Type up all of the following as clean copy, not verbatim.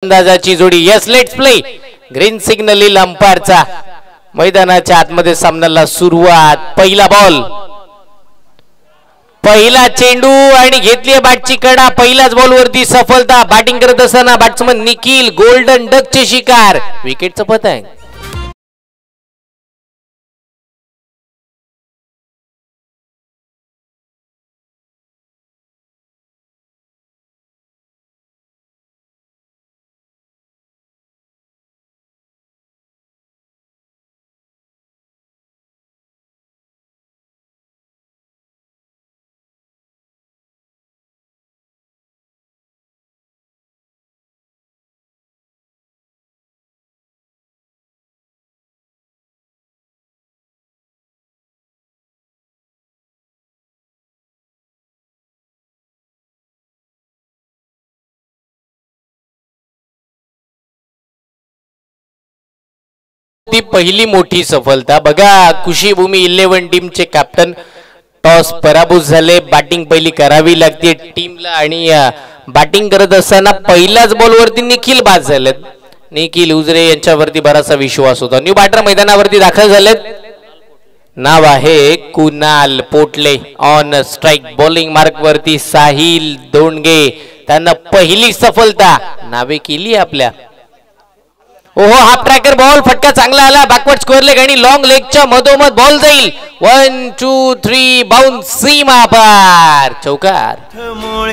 अंदाजाची जोडी. Yes, let's play. Green signal येईल अंपायरचा. मैदानाच्या आतमध्ये सामन्याला सुरुवात. पहिला बॉल, पहिला चेंडू आणि घेतली बॅटची कडा. पहिल्याच बॉलवरती सफलता. बॅटिंग करत असताना बॅट्समन निखिल गोल्डन डकचे शिकार. विकेटचं पतंग. ती पहिली मोठी सफलता बघा. कुशीभूमी 11 टीमचे कॅप्टन टॉस पराभूत झाले. बॅटिंग पहिली करावी लागते टीमला आणि बॅटिंग करत असताना पहिल्याच बॉलवरती निखिल बाद झालेत. निखिल उजरे यांच्यावरती बराचसा विश्वास होता. न्यू बॅटर मैदानावरती दाखल झालेत. नाव आहे Kunal Potle. On strike bowling mark वरती साहिल दोंडगे. त्यांना पहिली सफलता नावे केली आपल्या. ओहो, हाफ ट्रॅकर बॉल. फटका चांगला आला. बॅकवर्ड स्क्वेअर लेग आणि लॉंग लेगच्या मधोमध बॉल जाईल. 1 2 3 बाउन्स. सीमा पार. चौकार.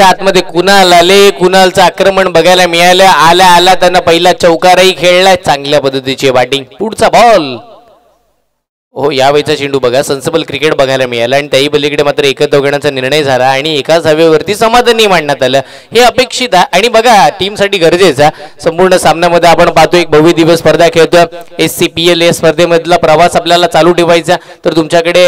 आतमध्ये कुणाल आले. कुणालचं आक्रमण बघायला मिळालं. आला आला त्यांना पहिला चौकारही खेळलाय. चांगल्या पद्धतीची बॅटिंग. पुढचा बॉल. हो, यावेळीचा चेंडू बघा. सेन्सिबल क्रिकेट बघायला मिळालं आणि त्याही पलीकडे मात्र एकच धावण्याचा निर्णय झाला आणि एकाच धावेवरती समाधानी मांडण्यात आलं. हे अपेक्षित आहे आणि बघा टीमसाठी गरजेचा. संपूर्ण सामन्यामध्ये आपण पाहतो एक भव्य दिवस स्पर्धा खेळतो. SCPL या स्पर्धेमधला प्रवास आपल्याला चालू ठेवायचा तर तुमच्याकडे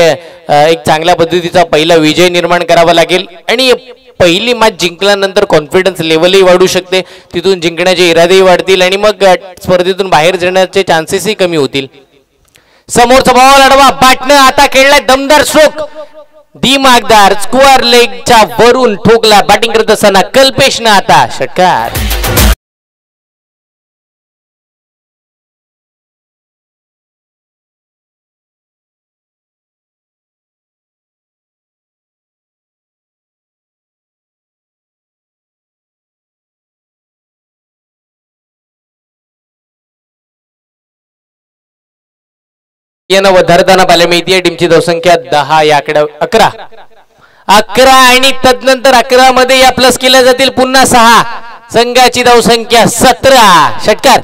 एक चांगल्या पद्धतीचा पहिला विजय निर्माण करावा लागेल आणि पहिली मॅच जिंकल्यानंतर कॉन्फिडन्स लेवलही वाढू शकते. तिथून जिंकण्याचे इरादेही वाढतील आणि मग स्पर्धेतून बाहेर जाण्याचे चान्सेसही कमी होतील. समोरचा बॉल अडवा. बॅटनं आता खेळलाय दमदार स्ट्रोक. दिमागदार स्क्वेअर लेगच्या वरून ठोकला. बॅटिंग करत असताना कल्पेशनं आता षटकार. धरताना पाहायला मिळते. टीमची धावसंख्या 10 या आकडा 11 आणि तदनंतर 11 मध्ये या प्लस केल्या जातील पुन्हा 6. संघाची धावसंख्या 17. षटकार.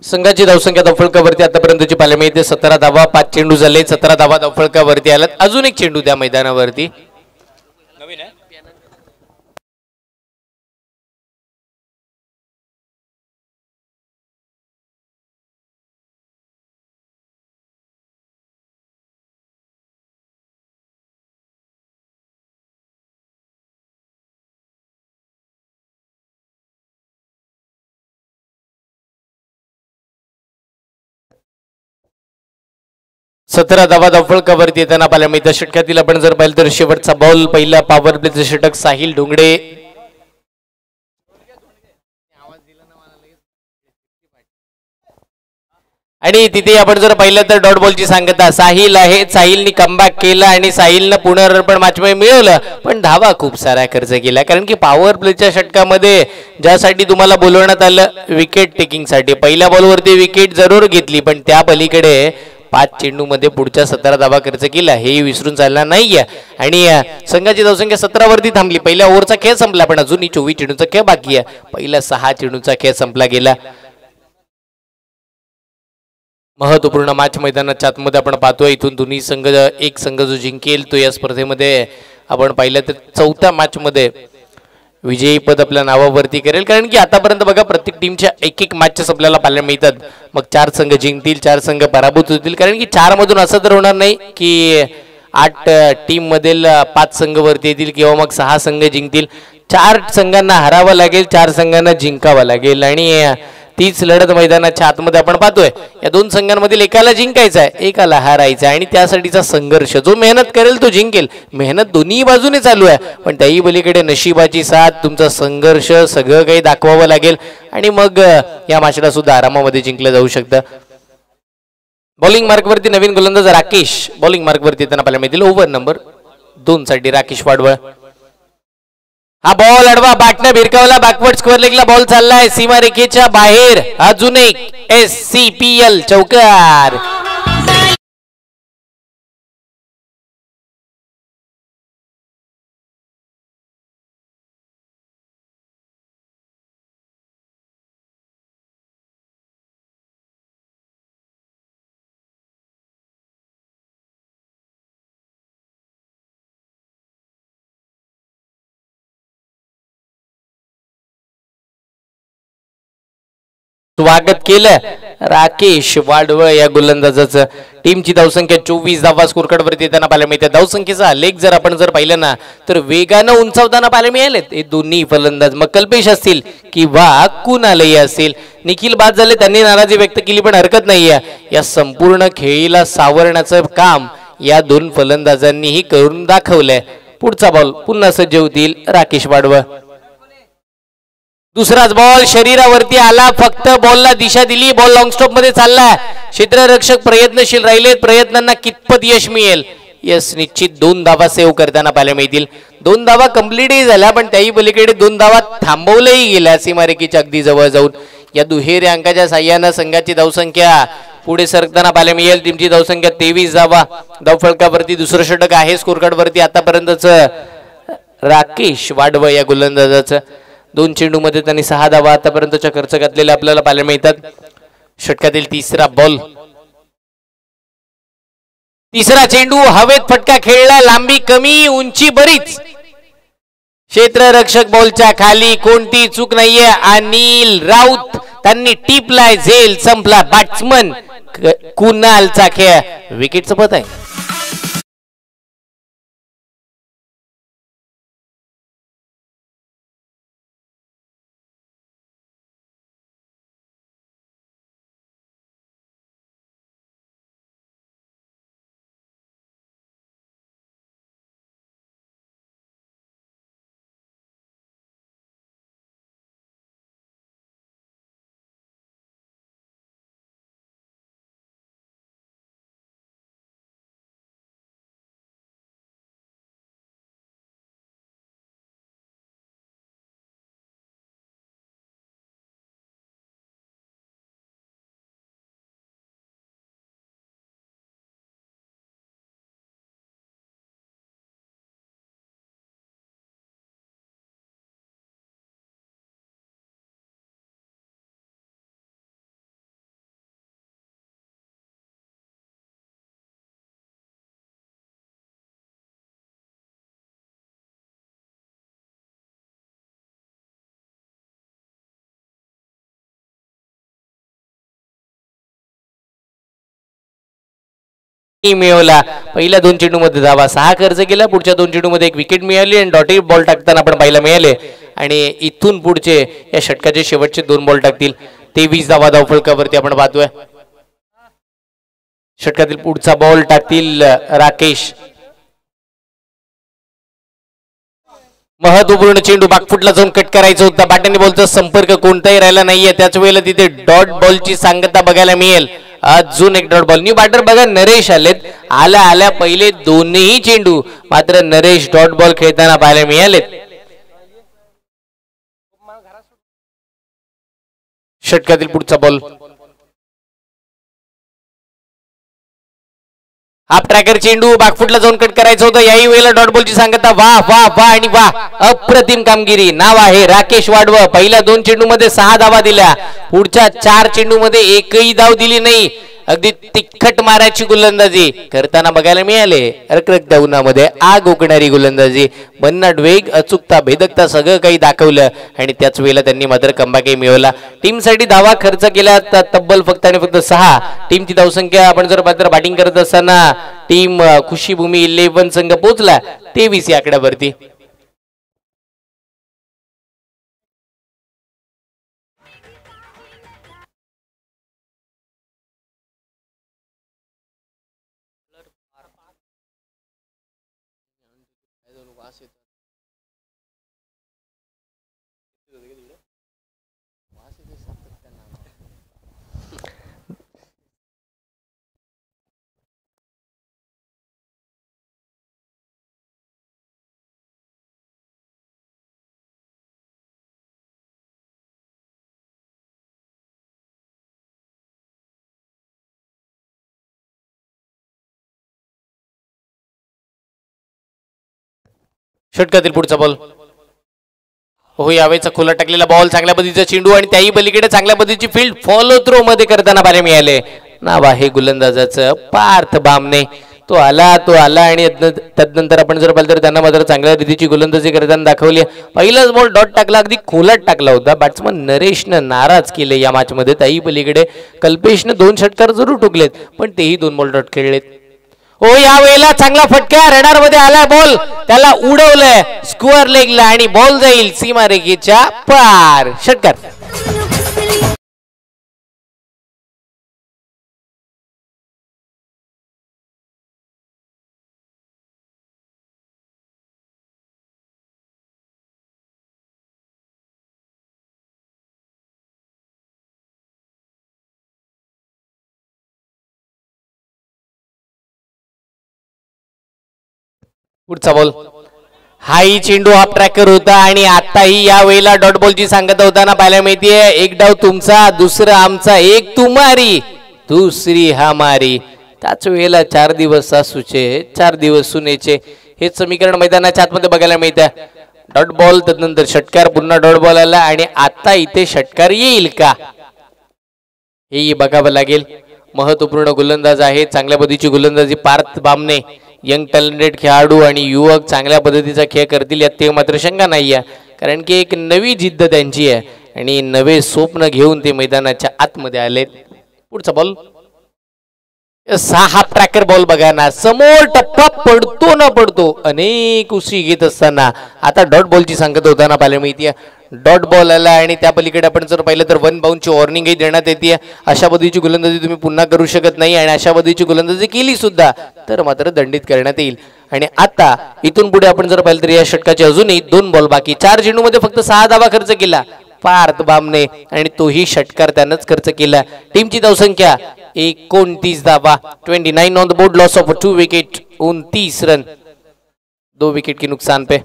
संघाची धावसंख्या धावफलकावरती आतापर्यंतची पाहायला मिळते 17 धावा. 5 चेंडू झाले. 17 धावा धावफलकावरती आल्यात. अजून एक चेंडू त्या मैदानावरती. नवीन आहे. सतरा धावा धावफलकावरती येताना पाहायला मिळतं. षटकातील आपण जर पाहिलं तर शेवटचा बॉल. पहिला पॉवर प्लेचं षटक साहिल डोंगडे. आणि तिथे आपण जर पाहिलं तर डॉट बॉलची सांगता साहिल आहे. साहिलनी कमबॅक केला आणि साहिलनं पुनर्पण मॅचमध्ये मिळवलं, पण धावा खूप सारा खर्च केला. कारण की पॉवर प्लेच्या षटकामध्ये ज्यासाठी तुम्हाला बोलवण्यात आलं विकेट टेकिंगसाठी, पहिल्या बॉलवरती विकेट जरूर घेतली, पण त्या पलीकडे 5 चेंडूमध्ये पुढच्या 17 धावा खर्च केला, हे विसरून चालणार नाहीये. आणि संघाची धावसंख्या 17 वरती थांबली. पहिल्या ओव्हरचा खेळ संपला, पण अजूनही 24 चेंडूचा खेळ बाकी आहे. पहिल्या 6 चेंडूचा खेळ संपला गेला. महत्वपूर्ण मॅच मैदानाच्या आतमध्ये आपण पाहतोय. इथून दोन्ही संघ, एक संघ जो जिंकेल तो या स्पर्धेमध्ये आपण पाहिलं तर 4थ्या मॅच मध्ये विजयी पद आपल्या नावावरती करेल. कारण की आतापर्यंत बघा प्रत्येक टीमच्या एक मॅचेस आपल्याला पाहायला मिळतात. मग 4 संघ जिंकतील, 4 संघ पराभूत होतील. कारण की 4 मधून असं तर होणार नाही की 8 टीम मधील 5 संघ वरती येतील किंवा मग 6 संघ जिंकतील. 4 संघांना हरावं लागेल, 4 संघांना जिंकावं लागेल. आणि तीच लढत मैदानाच्या आतमध्ये आपण पाहतोय. या 2 संघांमधील एकाला जिंकायचं आहे, एकाला हारायचं आहे. आणि त्यासाठीचा संघर्ष, जो मेहनत करेल तो जिंकेल. मेहनत दोन्ही बाजूने चालू आहे, पण त्याही पलीकडे नशिबाची साथ, तुमचा संघर्ष, सगळं काही दाखवावं लागेल. आणि मग या मॅचला सुद्धा आरामामध्ये जिंकलं जाऊ शकतं. बॉलिंग मार्कवरती नवीन गोलंदाज राकेश बॉलिंग मार्कवरती त्यांना पाहायला मिळतील. ओव्हर नंबर 2 साठी राकेश वाडवळ. हा बॉल अडवा, बॅटने भिरकावला, बॅकवर्ड स्क्वेअर लेगला बॉल चाललाय सीमारेखेच्या बाहेर. अजून एक SCPL चौकार. स्वागत केलं राकेश वाडवळ या गोलंदाजाचं. टीमची धावसंख्या 24 धावा स्कोर कार्ड वरती त्यांना पाहायला मिळते. धावसंख्येचा लेग जर आपण पाहिलं ना तर वेगानं उंचावताना पाहायला मिळालेत हे दोन्ही फलंदाज. मग कल्पेश असतील किंवा कुणालही असतील. निखिल बाद झाले, त्यांनी नाराजी व्यक्त केली, पण हरकत नाहीये. या संपूर्ण खेळीला सावरण्याचं काम या 2 फलंदाजांनीही करून दाखवलंय. पुढचा बॉल पुन्हा सज्ज होतील राकेश वाडवळ. दुसराच बॉल शरीरावरती आला, फक्त बॉलला दिशा दिली, बॉल लॉंग स्टॉप मध्ये चालला. क्षेत्ररक्षक प्रयत्नशील राहिलेत, प्रयत्नांना कितपत यश मिळेल? यश निश्चित. 2 धावा सेव्ह करताना पाहायला मिळतील. 2 धावा कंप्लीटही झाल्या, पण त्याही पलीकडे 2 धावा थांबवल्याही गेल्या सीमारेखेच्या अगदी जवळ जाऊन. या दुहेरी अंकाच्या साह्यानं संघाची धावसंख्या पुढे सरकताना पाहायला मिळेल. टीमची धावसंख्या 23 धावा. धावफलकावरती दुसरं षटक आहे स्कोर कार्ड वरती आतापर्यंतच राकेश वाडवळ या गोलंदाजाचं. 2 चेंडूमध्ये त्यांनी 6 धावा आतापर्यंतच्या खर्च घातलेल्या आपल्याला पाहायला मिळतात. षटकातील तिसरा बॉल, तिसरा चेंडू हवेत फटका खेळला, लांबी कमी, उंची बरीच. क्षेत्ररक्षक बॉलच्या खाली, कोणती चूक नाहीये. अनिल राऊत त्यांनी टिपलाय, झेल संपला. बॅट्समन कुणालचा खेळ, विकेटचं पत आहे. मिळवला. पहिल्या 2 चेंडूमध्ये धावा 6 खर्च केला, पुढच्या 2 चेंडूमध्ये 1 विकेट मिळाली आणि डॉटेड बॉल टाकताना आपण पाहायला मिळाले. आणि इथून पुढचे या षटकाचे शेवटचे 2 बॉल टाकतील. 23 धावा धावफलकावरती आपण पाहतोय. षटकातील पुढचा बॉल टाकतील राकेश. महत्वपूर्ण चेंडू बाकफुटला जाऊन कट करायचं होता. बॅटने बॉलचा संपर्क कोणताही राहिला नाहीये. त्याच वेळेला तिथे डॉट बॉलची सांगता बघायला मिळेल. अजून एक डॉट बॉल. न्यू बॅटर बघा नरेश आलेत. आल्या आल्या पहिले दोन्ही चेंडू मात्र नरेश डॉट बॉल खेळताना पाहायला मिळालेत. षटकातील पुढचा बॉल. हाफ ट्रॅकर चेंडू बागफुटला जाऊन कट करायचं होतं. याही वेळेला डॉट बॉलची सांगता. वाह वाह वाह आणि वाह, अप्रतिम कामगिरी. नाव आहे राकेश वाडव. पहिल्या 2 चेंडू मध्ये 6 धावा दिल्या. पुढच्या 4 चेंडू मध्ये एकही धाव दिली नाही. अगदी तिखट मारायची गोलंदाजी करताना बघायला मिळाले. रखरखत्या उन्हामध्ये आग ओकणारी गोलंदाजी, भन्नाट वेग, अचूकता, भेदकता सगळं काही दाखवलं आणि त्याच वेळेला त्यांनी मात्र कमबॅकही मिळवला. टीमसाठी धावा खर्च केल्या तब्बल फक्त आणि फक्त 6. टीमची धावसंख्या आपण जर मात्र बॅटिंग करत असताना टीम खुशीभूमी 11 संघ पोहोचला 23 या आकड्यावरती. षटकातील पुढचा बॉल. हो यावेळेचा खुला टाकलेला बॉल, चांगल्या पद्धतीचा चेंडू आणि त्याही पलीकडे चांगल्या पद्धतीची फील्ड फॉलो थ्रो मध्ये करताना पाहायला मिळाले. नाव आहे गोलंदाजाचं पार्थ बामणे. तो आला आणि तदनंतर आपण जर पाहिलं तर त्यांना मात्र चांगल्या रीतीची गोलंदाजी करताना दाखवली. पहिलाच बॉल डॉट टाकला, अगदी खोलात टाकला होता. बॅट्समन नरेशनं नाराज केले या मॅच मध्ये. त्याही पलीकडे कल्पेशनं 2 षटकार जरूर ठोकलेत पण तेही 2 बॉल डॉट खेळलेत. हो या वेळेला चांगला फटका रडार मध्ये आला. बॉल त्याला उडवलंय स्क्वेअर लेगला आणि बॉल जाईल सीमारेषेच्या पार. षटकार. पुढचा बॉल. हाही चेंडू हाफ ट्रॅकर होता आणि आताही या वेळेला डॉट बॉलची सांगता होताना पाहायला मिळते. एक डाव तुमचा, दुसरा आमचा, एक तुम्हारी दुसरी हमारी. त्याच वेळेला 4 दिवस सासूचे 4 दिवस सुनेचे हे समीकरण मैदानाच्या आतमध्ये बघायला मिळतं. डॉट बॉल तदनंतर षटकार, पुन्हा डॉट बॉल आला आणि आता इथे षटकार येईल का हे बघावं लागेल. महत्वपूर्ण गोलंदाज आहे, चांगल्या पद्धतीची गोलंदाजी पार्थ बामणे. यंग टॅलेंटेड खेळाडू आणि युवक चांगल्या पद्धतीचा खेळ करतील यात ते मात्र शंका नाही आहे. कारण की एक नवी जिद्द त्यांची आहे आणि नवे स्वप्न घेऊन ते मैदानाच्या आतमध्ये आलेत. पुढचा बॉल. 6 हाफ ट्रॅकर बॉल बघा ना, समोर टप्पा पडतो ना पडतो अनेक उसळी घेत असताना आता डॉट बॉलची सांगत होताना पाहायला मिळते. डॉट बॉल आला आणि त्या पलीकडे आपण जर पाहिलं तर 1 बाउंडची वॉर्निंगही देण्यात येते. अशा पद्धतीची गोलंदाजी तुम्ही पुन्हा करू शकत नाही आणि अशा पद्धतीची गोलंदाजी केली सुद्धा तर मात्र दंडित करण्यात येईल. आणि आता इथून पुढे आपण जर पाहिलं तर या षटकाचे अजूनही 2 बॉल बाकी. 4 चेंडूमध्ये फक्त 6 धावा खर्च केला पार्थ बामणे आणि तोही षटकार त्यानंच खर्च केला. टीमची धावसंख्या 29 धावा. 29 on the board. Loss of 2 wicket, 29 run, 2 wicket की नुकसान पे.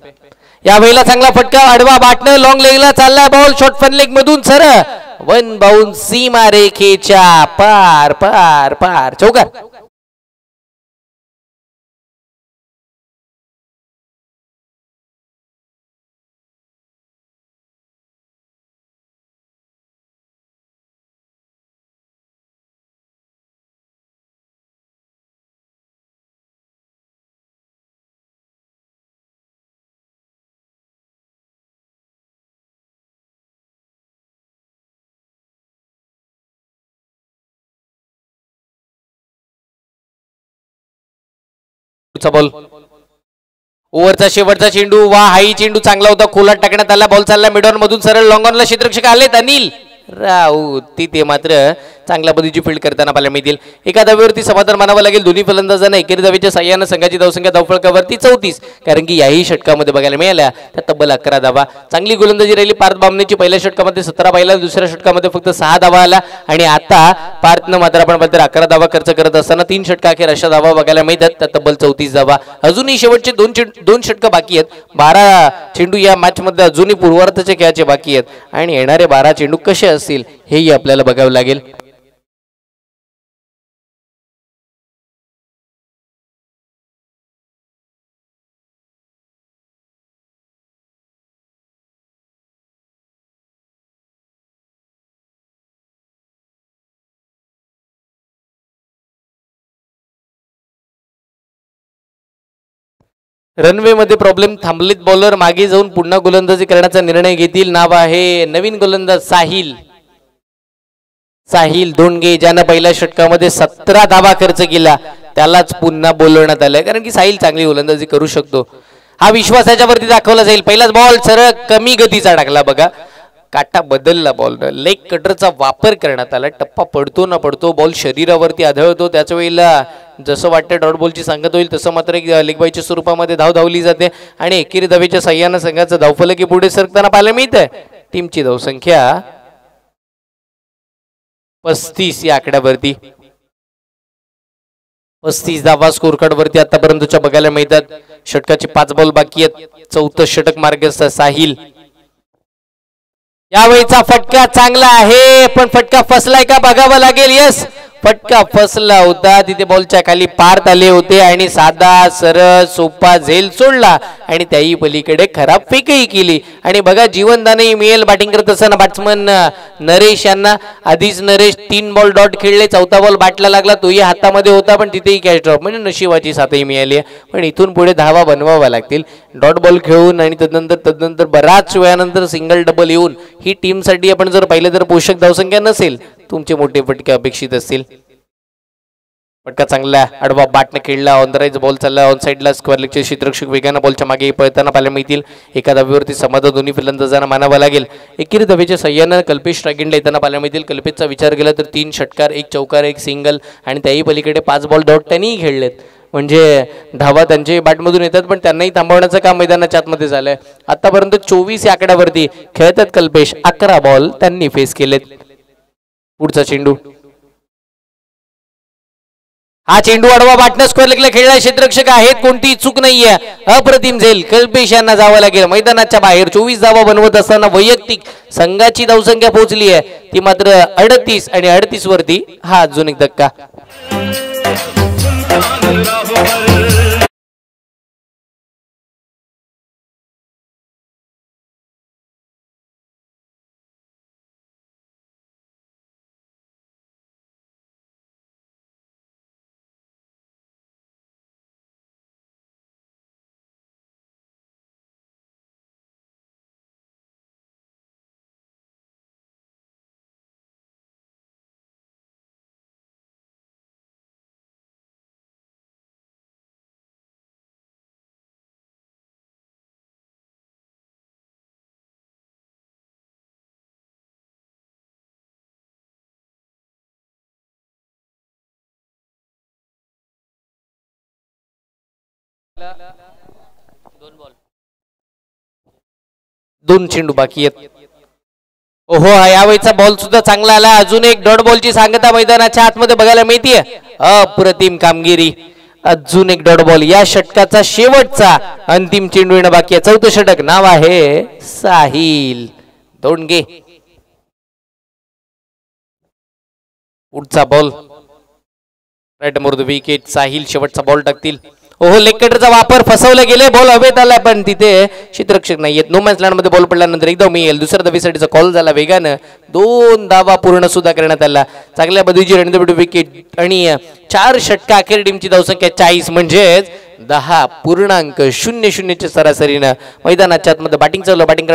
या वेळेला चांगला फटका, आडवा बाटणं, लॉंग लेगला चाललाय बॉल, शॉर्ट फन लेग मधून सर 1 बाउंड सीमा रेखेच्या पार पार पार. चौकार. बॉल. ओव्हरचा शेवटचा चेंडू. वा हाही चेंडू चांगला होता, खोलात टाकण्यात आला. बॉल चालला मिडऑन मधून सरळ लॉंग ऑनला. क्षेत्ररक्षक आलेत अनिल राऊत तिथे मात्र चांगल्या पद्धतीची फील्ड करताना पाहायला मिळतील. एका धावेवरती समाधान मानावं लागेल दोन्ही फलंदाजांना. एकेरी धावेच्या साह्यानं संघाची धावसंख्या धावफलकावरती 34, कारण की याही षटकामध्ये बघायला मिळाल्या त्या तब्बल 11 धावा. चांगली गोलंदाजी राहिली पार्थ बामणेची. पहिल्या षटकामध्ये 17 पाहिला, दुसऱ्या षटकामध्ये फक्त 6 धावा आला आणि आता पार्थनं मात्र आपण पाहिलं 11 धावा खर्च करत असताना 3 षटका अखेर अशा धावा बघायला मिळतात, त्या तब्बल 34 धावा. अजूनही शेवटचे दोन षटकं बाकी आहेत. 12 चेंडू या मॅच मध्ये अजूनही पूर्वार्धाचे खेळाचे बाकी आहेत आणि येणारे 12 चेंडू कसे असतील हेही आपल्याला बघावं लागेल. रनवे मध्ये प्रॉब्लेम, थांबलीत बॉलर मागे जाऊन पुन्हा गोलंदाजी करण्याचा निर्णय घेतील. नाव आहे नवीन गोलंदाज साहिल दोंडगे, ज्यानं पहिल्या षटकामध्ये 17 धावा खर्च केला, त्यालाच पुन्हा बोलवण्यात आलंय कारण की साहिल चांगली गोलंदाजी करू शकतो. हा विश्वास याच्यावरती दाखवला जाईल. पहिलाच बॉल सरळ कमी गतीचा टाकला बघा, काटा बदलला. बॉल लेग कटरचा वापर करण्यात आला. टप्पा पडतो ना पडतो बॉल शरीरावरती आढळतो, त्याच वेळेला जसं वाटतं डॉट बॉलची सांगत होईल तसं मात्र एक लेगबाईच्या स्वरूपामध्ये धाव धावली जाते आणि एकेरी धावेच्या साह्यानं संघाचं धावफलकी पुढे सरकताना पाहायला मिळतंय. टीमची धावसंख्या 35 या आकड्यावरती. 35 धावा स्कोर कार्ड वरती आतापर्यंतच्या बघायला मिळतात. षटकाचे 5 बॉल बाकी आहेत. 4थं षटक मार्गस्थ साहिल. यावेळीचा फटका चांगला आहे पण फटका फसलाय का बघावं लागेल. यस, फटका फसला होता. तिथे बॉलच्या खाली पार्थ आले होते आणि साधा सरळ सोपा झेल सोडला आणि त्याही पलीकडे खराब फेकही केली. आणि बघा जीवनदानही मिळेल बॅटिंग करत असताना बॅट्समन नरेश यांना. आधीच नरेश 3 बॉल डॉट खेळले, 4था बॉल बॅटला लागला, तोही हातामध्ये होता पण तिथेही कॅच ड्रॉप, म्हणजे नशिबाची साथही मिळाली आहे. पण इथून पुढे धावा बनवाव्या लागतील डॉट बॉल खेळून आणि तदनंतर बराच वेळानंतर सिंगल डबल येऊन ही टीमसाठी आपण जर पाहिलं तर पोषक धावसंख्या नसेल, तुमचे मोठे फटके अपेक्षित असतील. फटका चांगला आडवा बाटने खेळला. ऑन द राईज बॉल चालला ऑन साईडला. स्क्वेअर लेगचे क्षेत्ररक्षक वेगानं बॉलच्या मागे पळताना पाहायला मिळतील. एका धावेवरती समाधान दोन्ही फलंदाजांना मानावं लागेल. एकेरी धावेच्या सह्यानं कल्पेश रागिंडला येताना पाहायला मिळतील. कल्पेशचा विचार केला तर 3 षटकार, 1 चौकार, 1 सिंगल आणि त्याही पलीकडे 5 बॉल डॉट त्यांनीही खेळलेत, म्हणजे धावा त्यांच्या बॅटमधून येतात पण त्यांनाही थांबवण्याचं काम मैदानाच्या आतमध्ये झालंय. आतापर्यंत 24 या आकड्यावरती खेळतात कल्पेश. 11 बॉल त्यांनी फेस केलेत. पुढचा चेंडू, हा चेंडू आडवा बाटणं स्क्वेअर लेगला खेळला. क्षेत्ररक्षक आहेत, कोणती चूक नाहीये. अप्रतिम झेल. कल्पेश यांना जावं लागेल मैदानाच्या बाहेर. 24 धावा बनवत असताना वैयक्तिक संघाची धावसंख्या पोहोचली आहे ती मात्र 38 आणि 38 वरती हा अजून एक धक्का. दोन चेंडू बाकी आहेत. ओहो, यावेळीचा बॉल सुद्धा चांगला आला. अजून एक डॉट बॉलची सांगता मैदानाच्या आतमध्ये बघायला मिळतीये. अप्रतिम कामगिरी. अजून एक डॉट बॉल. या षटकाचा शेवटचा अंतिम चेंडू येणं बाकी आहे. 4थं षटक. नाव आहे साहिल दोंडगे. पुढचा ball right more the wicket. Sahil शेवटचा बॉल टाकतील. ओहो, लेग कटरचा वापर फसवला गेले. बॉल हवेत आला पण तिथे क्षेत्ररक्षक नाहीयेत. नो मॅच लँड मध्ये बॉल पडल्यानंतर एकदम मिळेल. दुसऱ्या धावेसाठीचा कॉल झाला वेगानं. 2 धावा पूर्ण सुद्धा करण्यात आला. चांगल्या पद्धतीची रणधुमाळी विकेट आणि 4 षटका अखेर टीमची धावसंख्या 40 म्हणजेच 10.00 सरासरीनं मैदानाच्या आतमध्ये बॅटिंग चालू. बॅटिंग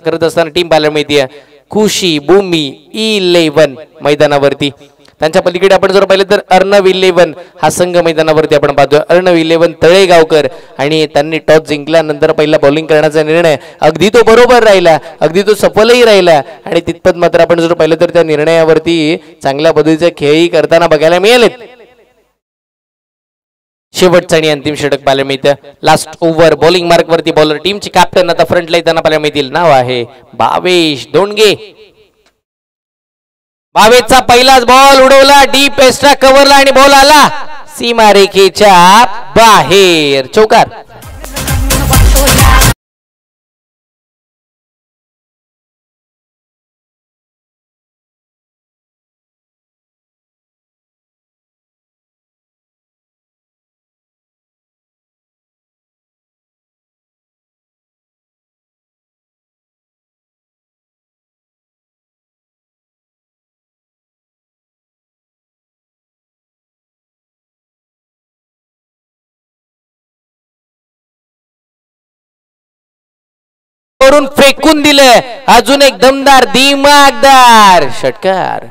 करत असताना टीम पाहायला मिळते खुशी भूमी 11 मैदानावरती. त्यांच्या पलीकडे आपण जर पाहिलं तर अर्णव 11 हा संघ मैदानावरती आपण पाहतोय. अर्णव 11 तळेगावकर आणि त्यांनी टॉस जिंकल्यानंतर पहिला बॉलिंग करण्याचा निर्णय अगदी तो बरोबर राहिला, अगदी तो सफलही राहिला आणि तितपत मात्र आपण जर पाहिलं तर त्या निर्णयावरती चांगल्या पद्धतीचे खेळही करताना बघायला मिळाले. शेवटचा आणि अंतिम षटक पाहायला मिळतं. लास्ट ओव्हर बॉलिंग मार्क वरती बॉलर टीमचे कॅप्टन आता फ्रंटला त्यांना पाहायला मिळतील. नाव आहे भावेश दोंडगे. भावेशचा पहिलाच बॉल उडवला डीप एक्स्ट्रा कव्हरला आणि बॉल आला सीमारेखेच्या बाहेर, चौकार. वरून फेकून दिलं, अजून एक दमदार दिमागदार षटकार.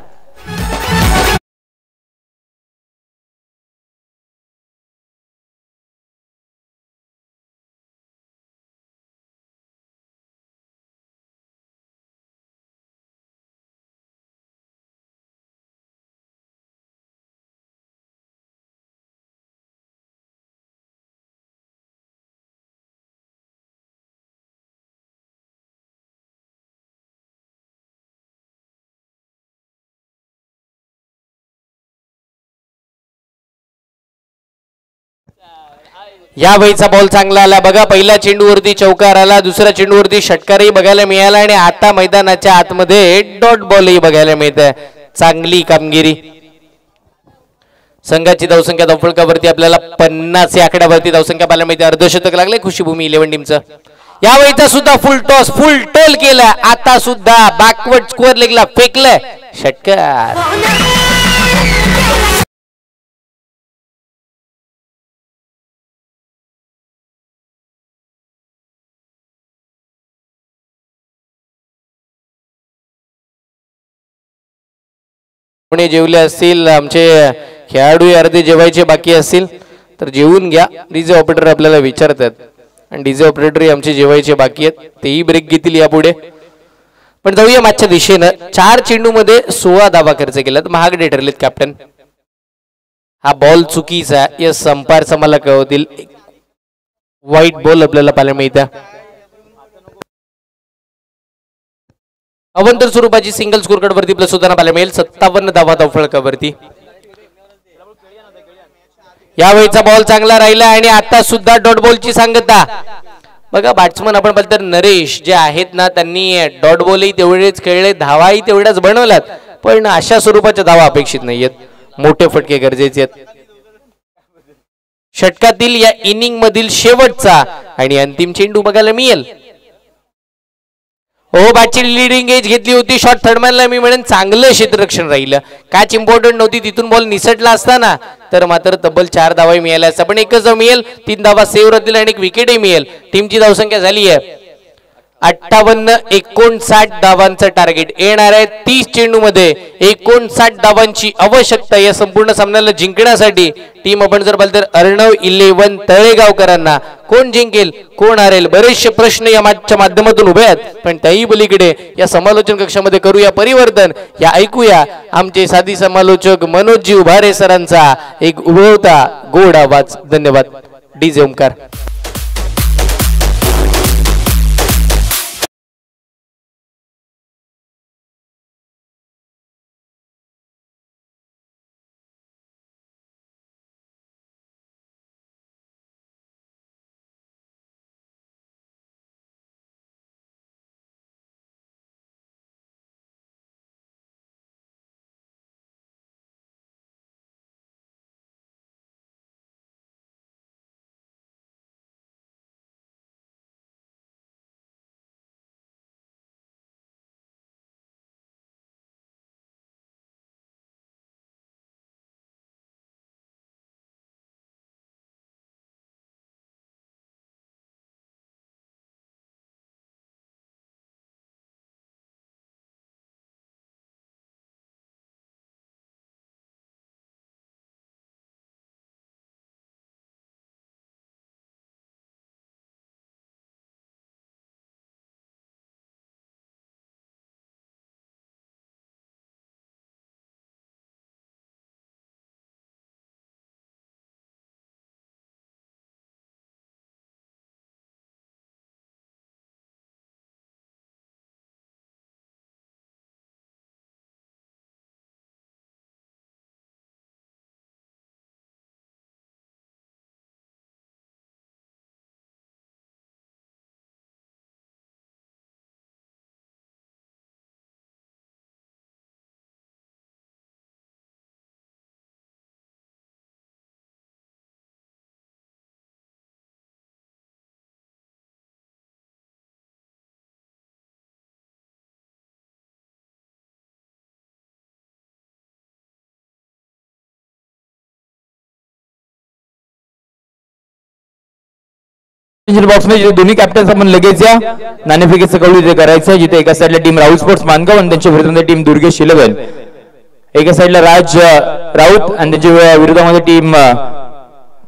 या वेळीचा बॉल चांगला आला बघा. पहिल्या चेंडूवरती चौकार आला, दुसऱ्या चेंडूवरती षटकारही बघायला मिळाला आणि आता मैदानाच्या आतमध्ये डॉट बॉलही बघायला मिळत आहे. चांगली कामगिरी. संघाची धावसंख्या धावफलकावरती आपल्याला 50 या आकड्यावरती धावसंख्या पाहायला मिळते. अर्धशतक लागले खुशीभूमी 11 टीमचं. यावेळीचा सुद्धा फुल टॉस फुल टोल केला. आता सुद्धा बॅकवर्ड स्कोअर लेगला फेकलंय षटकार. कोणी जेवले असतील, आमचे खेळाडू अर्धे जेवायचे बाकी असतील तर जेवून घ्या. डीजे ऑपरेटर आपल्याला विचारतात आणि डीजे ऑपरेटर आमचे जेवायचे बाकी आहेत, तेही ब्रेक घेतील यापुढे. पण जाऊया मागच्या दिशेनं. 4 चेंडूमध्ये 16 धावा खर्च केल्यात, महागडे ठरलेत कॅप्टन. हा बॉल चुकीचा, या संपार मला कळवतील. व्हाईट बॉल आपल्याला पाहायला मिळतं. अवंतर स्वरूपाची सिंगल स्कोर कार्ड वरती प्लस होताना पाहायला मिळेल. 57 धावा धावफलकावरती. यावेळीचा बॉल चांगला राहिला आणि आता सुद्धा डॉट बॉलची सांगता बघा. बॅट्समन आपण पाहिलं तर नरेश जे आहेत ना, त्यांनी डॉट बॉलही तेवढेच खेळले, धावाही तेवढ्याच बनवल्यात, पण अशा स्वरूपाच्या धावा अपेक्षित नाहीयेत. मोठे फटके गरजेचे आहेत. षटकातील या इनिंग मधील शेवटचा आणि अंतिम चेंडू बघायला मिळेल. हो, बॅटची लिडिंग एज घेतली होती. शॉट थर्डमॅनला मी म्हणेन चांगलं क्षेत्ररक्षण राहिलं. कॅच इम्पॉर्टंट नव्हती, तिथून बॉल निसटला असताना तर मात्र तब्बल 4 धावा मिळाल्या असता, पण एकच धाव मिळेल. 3 धावा सेव्ह राहतील आणि एक विकेटही मिळेल. टीमची धावसंख्या झाली आहे 58-59 धावांचं टार्गेट. येणार आहे 30 चेंडूमध्ये 59 धावांची आवश्यकता या संपूर्ण सामन्याला जिंकण्यासाठी. टीम आपण जर पाहिलं तर अर्णव 11 तळेगावकरांना. कोण जिंकेल कोण हारेल बरेचसे प्रश्न या मॅचच्या माध्यमातून उभे आहेत, पण त्याही पलीकडे या समालोचन कक्षामध्ये करूया परिवर्तन. या ऐकूया आमचे साधी समालोचक मनोजी उभारे सरांचा एक उभवता गोड आवाज. धन्यवाद. डीजे ओमकार. बॉक्स मध्ये दोन्ही कॅप्टन्स आपण लगेच या नाणेफेकीचं कौल इथे करायचं, जिथे एका साईडला टीम राहुल स्पोर्ट्स मानगाव आणि त्यांच्या विरोधामध्ये टीम दुर्गेश 11, एका साईडला राज राऊत आणि त्यांच्या विरोधामध्ये टीम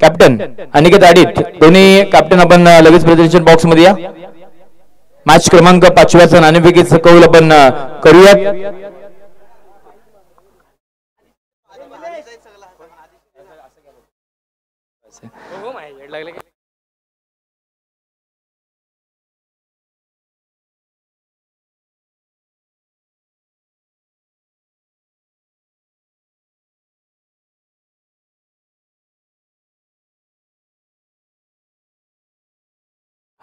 कॅप्टन अनिकेत आडित. दोन्ही कॅप्टन आपण लगेच प्रेझेंटेशन बॉक्स मध्ये या. मॅच क्रमांक 5 नाणेफेकीचं कौल आपण करूयात.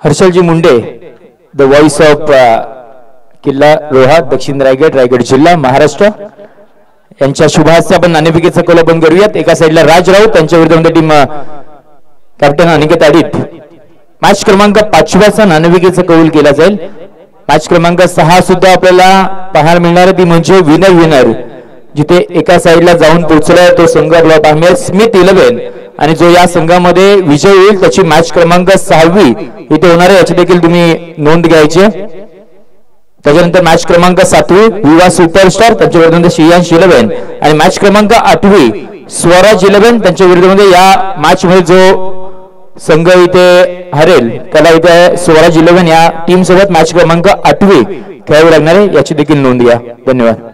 हर्षलजी मुंडे, द व्हॉइस ऑफ किल्ला रोहा, दक्षिण रायगड, रायगड जिल्हा, महाराष्ट्र, यांच्या शुभहस्ते आपण नाणेफेकीचं कौल आपण करूयात. एका साईडला राज राऊत, त्यांच्या विरुद्ध टीम कॅप्टन अनिकेत आडित. मॅच क्रमांक 5 नाणेफेकीचं कौल केला जाईल. मॅच क्रमांक 6 सुद्धा आपल्याला पाहायला मिळणार, ती म्हणजे विनर, जिथे एका साईडला जाऊन पोहोचलाय तो संघ आपला पाहूया स्मिथ 11, आणि जो या संघामध्ये विजय होईल त्याची मॅच क्रमांक 6 इथे होणार आहे, याची देखील तुम्ही नोंद घ्यायची. त्याच्यानंतर मॅच क्रमांक 7 विवा सुपरस्टार, त्यांच्या विरुद्ध श्रेयांश 11, आणि मॅच क्रमांक 8 स्वराज 11, त्यांच्या विरुद्ध या मॅच मध्ये जो संघ इथे हरेल त्याला इथे स्वराज 11 या टीम सोबत मॅच क्रमांक 8 खेळावी लागणार आहे, याची देखील नोंद घ्या. धन्यवाद.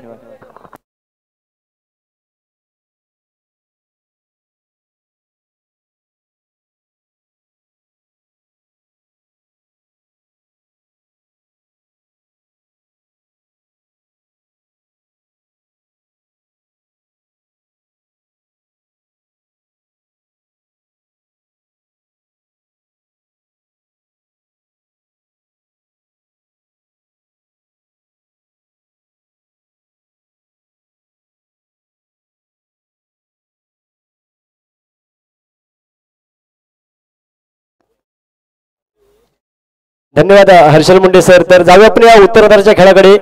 धन्यवाद हर्षल मुंडे सर. तर जाऊया आपण या उत्तरार्धाच्या खेळाकडे.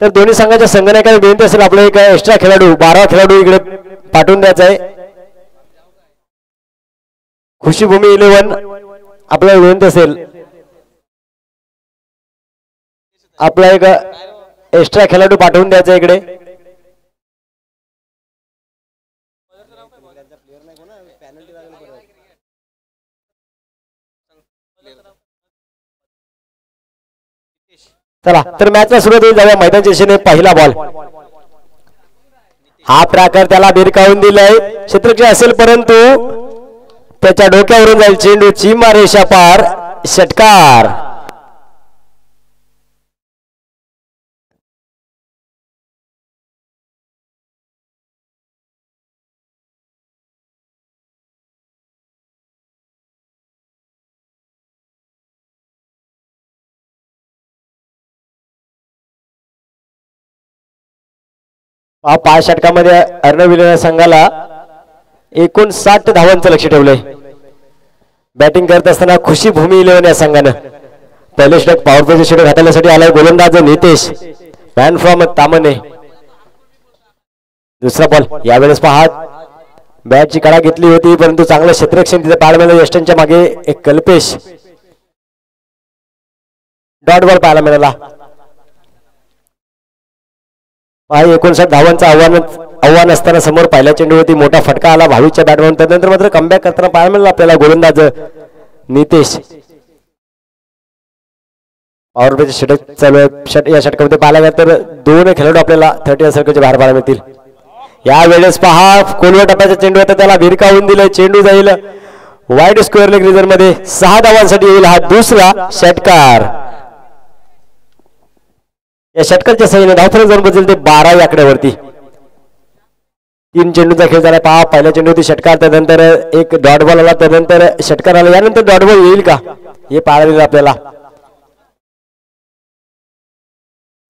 तर दोन्ही संघाच्या संघनायकाला विनंती असेल आपला एक एक्स्ट्रा खेळाडू 12 खेळाडू इकडे पाठवून द्यायचा आहे. खुशीभूमी 11 आपल्याला विनंती असेल आपला एक एक्स्ट्रा खेळाडू पाठवून द्यायचा इकडे. चला तर मॅचला सुरुवात होईल. जाऊया मैदानाच्या दिशेने. पहिला बॉल, हा प्रकार त्याला भिरकावून दिलाय. क्षेत्ररक्षण असेल परंतु त्याच्या डोक्यावरून जाईल चेंडू, चिमा रेषा पार, षटकार. पाच षटकामध्ये अर्णव संघाला 59 धावांचं लक्ष ठेवलंय. बॅटिंग करत असताना खुशीभूमी 11 या संघानं पहिले षटक पॉवरफुल षटक हाताळण्यासाठी आलाय गोलंदाज नितेश, मॅन फ्रॉम तामणे. दुसरा बॉल, यावेळेस पहा बॅटची कडा घेतली होती परंतु चांगलं क्षेत्ररक्षण तिथे पाहायला मिळालं. यष्टांच्या मागे एक कल्पेश, डॉट बॉल पाहायला मिळाला. 59 धावांचं आव्हान असताना समोर पहिल्या चेंडूवरती मोठा फटका आला भावीच्या बॅटमॅन. त्यानंतर मात्र कमबॅक करताना पाहायला मिळालं आपल्याला गोलंदाज नितेश. पॉवर प्लेचे षटक चालू आहे. या षटकामध्ये पाहायला गेलं तर 2 खेळाडू आपल्याला 30 सर्कलचे बाहेर पाहायला मिळतील. यावेळेस पहा कोलवर टप्प्याचा चेंडू आता त्याला भिरकावून दिलाय. चेंडू जाईल वाईड स्क्वेअर लेग रिझन मध्ये. 6 धावांसाठी येईल हा दुसरा षटकार. या षटकाच्या सहाय्याने धावफलक जाऊन बदलते 12 आकड्यावरती. 3 चेंडूचा खेळ झाला. पहा पहिल्या चेंडूवरती षटकार, त्यानंतर एक डॉट बॉल आला, त्यानंतर षटकार आला. यानंतर डॉट बॉल येईल का हे पाहायला आपल्याला.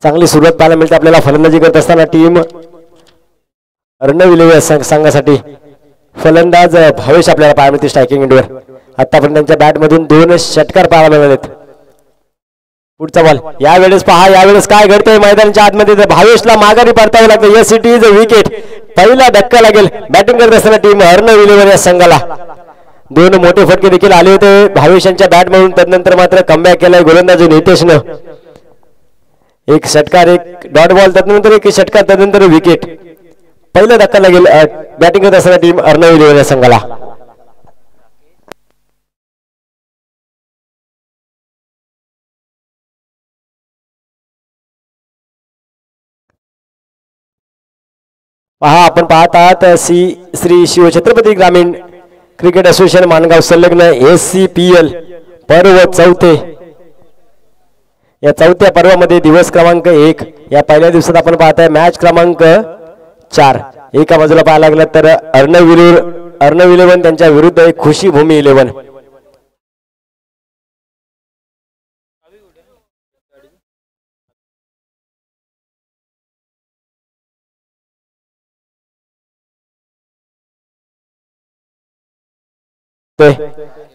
चांगली सुरुवात पाहायला मिळते आपल्याला फलंदाजी करत असताना टीम अर्णव संघासाठी. फलंदाज भावेश आपल्याला पाहायला मिळते स्ट्रायकिंग एंडवर. आतापर्यंत त्यांच्या बॅट मधून 2 षटकार पाहायला मिळालेत. पुढचा बॉल, यावेळेस पहा यावेळेस काय घडतंय मैदानाच्या आतमध्ये. भावेशला माघारी परतावं लागतं. Yes it is a wicket. पहिला धक्का लागेल बॅटिंग करत असताना टीम अर्णव 11 या संघाला. दोन मोठे फटके देखील आले होते भावेशांच्या बॅट म्हणून. तदनंतर मात्र कमबॅक केलाय गोलंदाज नितेशनं. एक षटकार एक डॉट बॉल त्यानंतर एक षटकार त्यानंतर विकेट. पहिला धक्का लागेल बॅटिंग करत असताना टीम अर्णव या संघाला. पहा आपण पाहत आहात श्री शिवछत्रपती ग्रामीण क्रिकेट असोसिएशन माणगाव संलग्न SCPL पर्व चौथे. या चौथ्या पर्वामध्ये दिवस क्रमांक 1 या पहिल्या दिवसात आपण पाहताय मॅच क्रमांक 4. एका बाजूला पाहायला लागलं तर अर्णव 11 त्यांच्या विरुद्ध एक खुशी भूमी 11.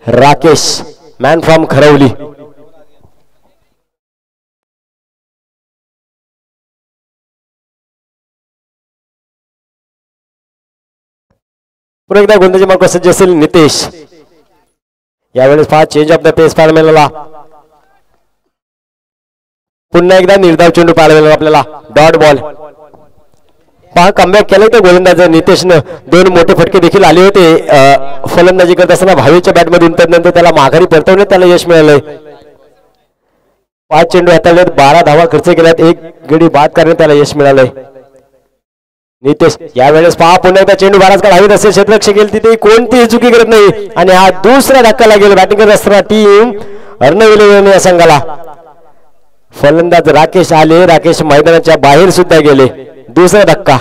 Rakesh man from Kharavli. पुन्हा एकदा गोलंदाजी मार्ग सज्ज असेल नितेश. यावेळेस पहा चेंज ऑफ द पेस पाहायला मिळाला. पुन्हा एकदा निर्धाव चेंडू पाहायला मिळाला आपल्याला. डॉट बॉल पहा कमबॅक केलं तर गोलंदाज नितेशनं. दोन मोठे फटके देखील आले होते फलंदाजी करत असताना भावेच्या बॅटमधून. त्यानंतर त्याला माघारी परतवण्यात त्याला यश मिळालंय. 5 चेंडू हाताळलेत 12 धावा खर्च केल्यात. एक गडी बाद करण्यात त्याला यश मिळालंय. नितेश यावेळेस पहा पुन्हा एकदा चेंडू बराच काळ हवीत असेल क्षेत्ररक्षक गेल तिथे कोणतीही चुकी करत नाही आणि हा दुसरा धक्का लागेल बॅटिंग करत असताना टीम अर्णव या संघाला. फलंदाज राकेश आले. राकेश मैदानाच्या बाहेर सुद्धा गेले. दुसरा धक्का.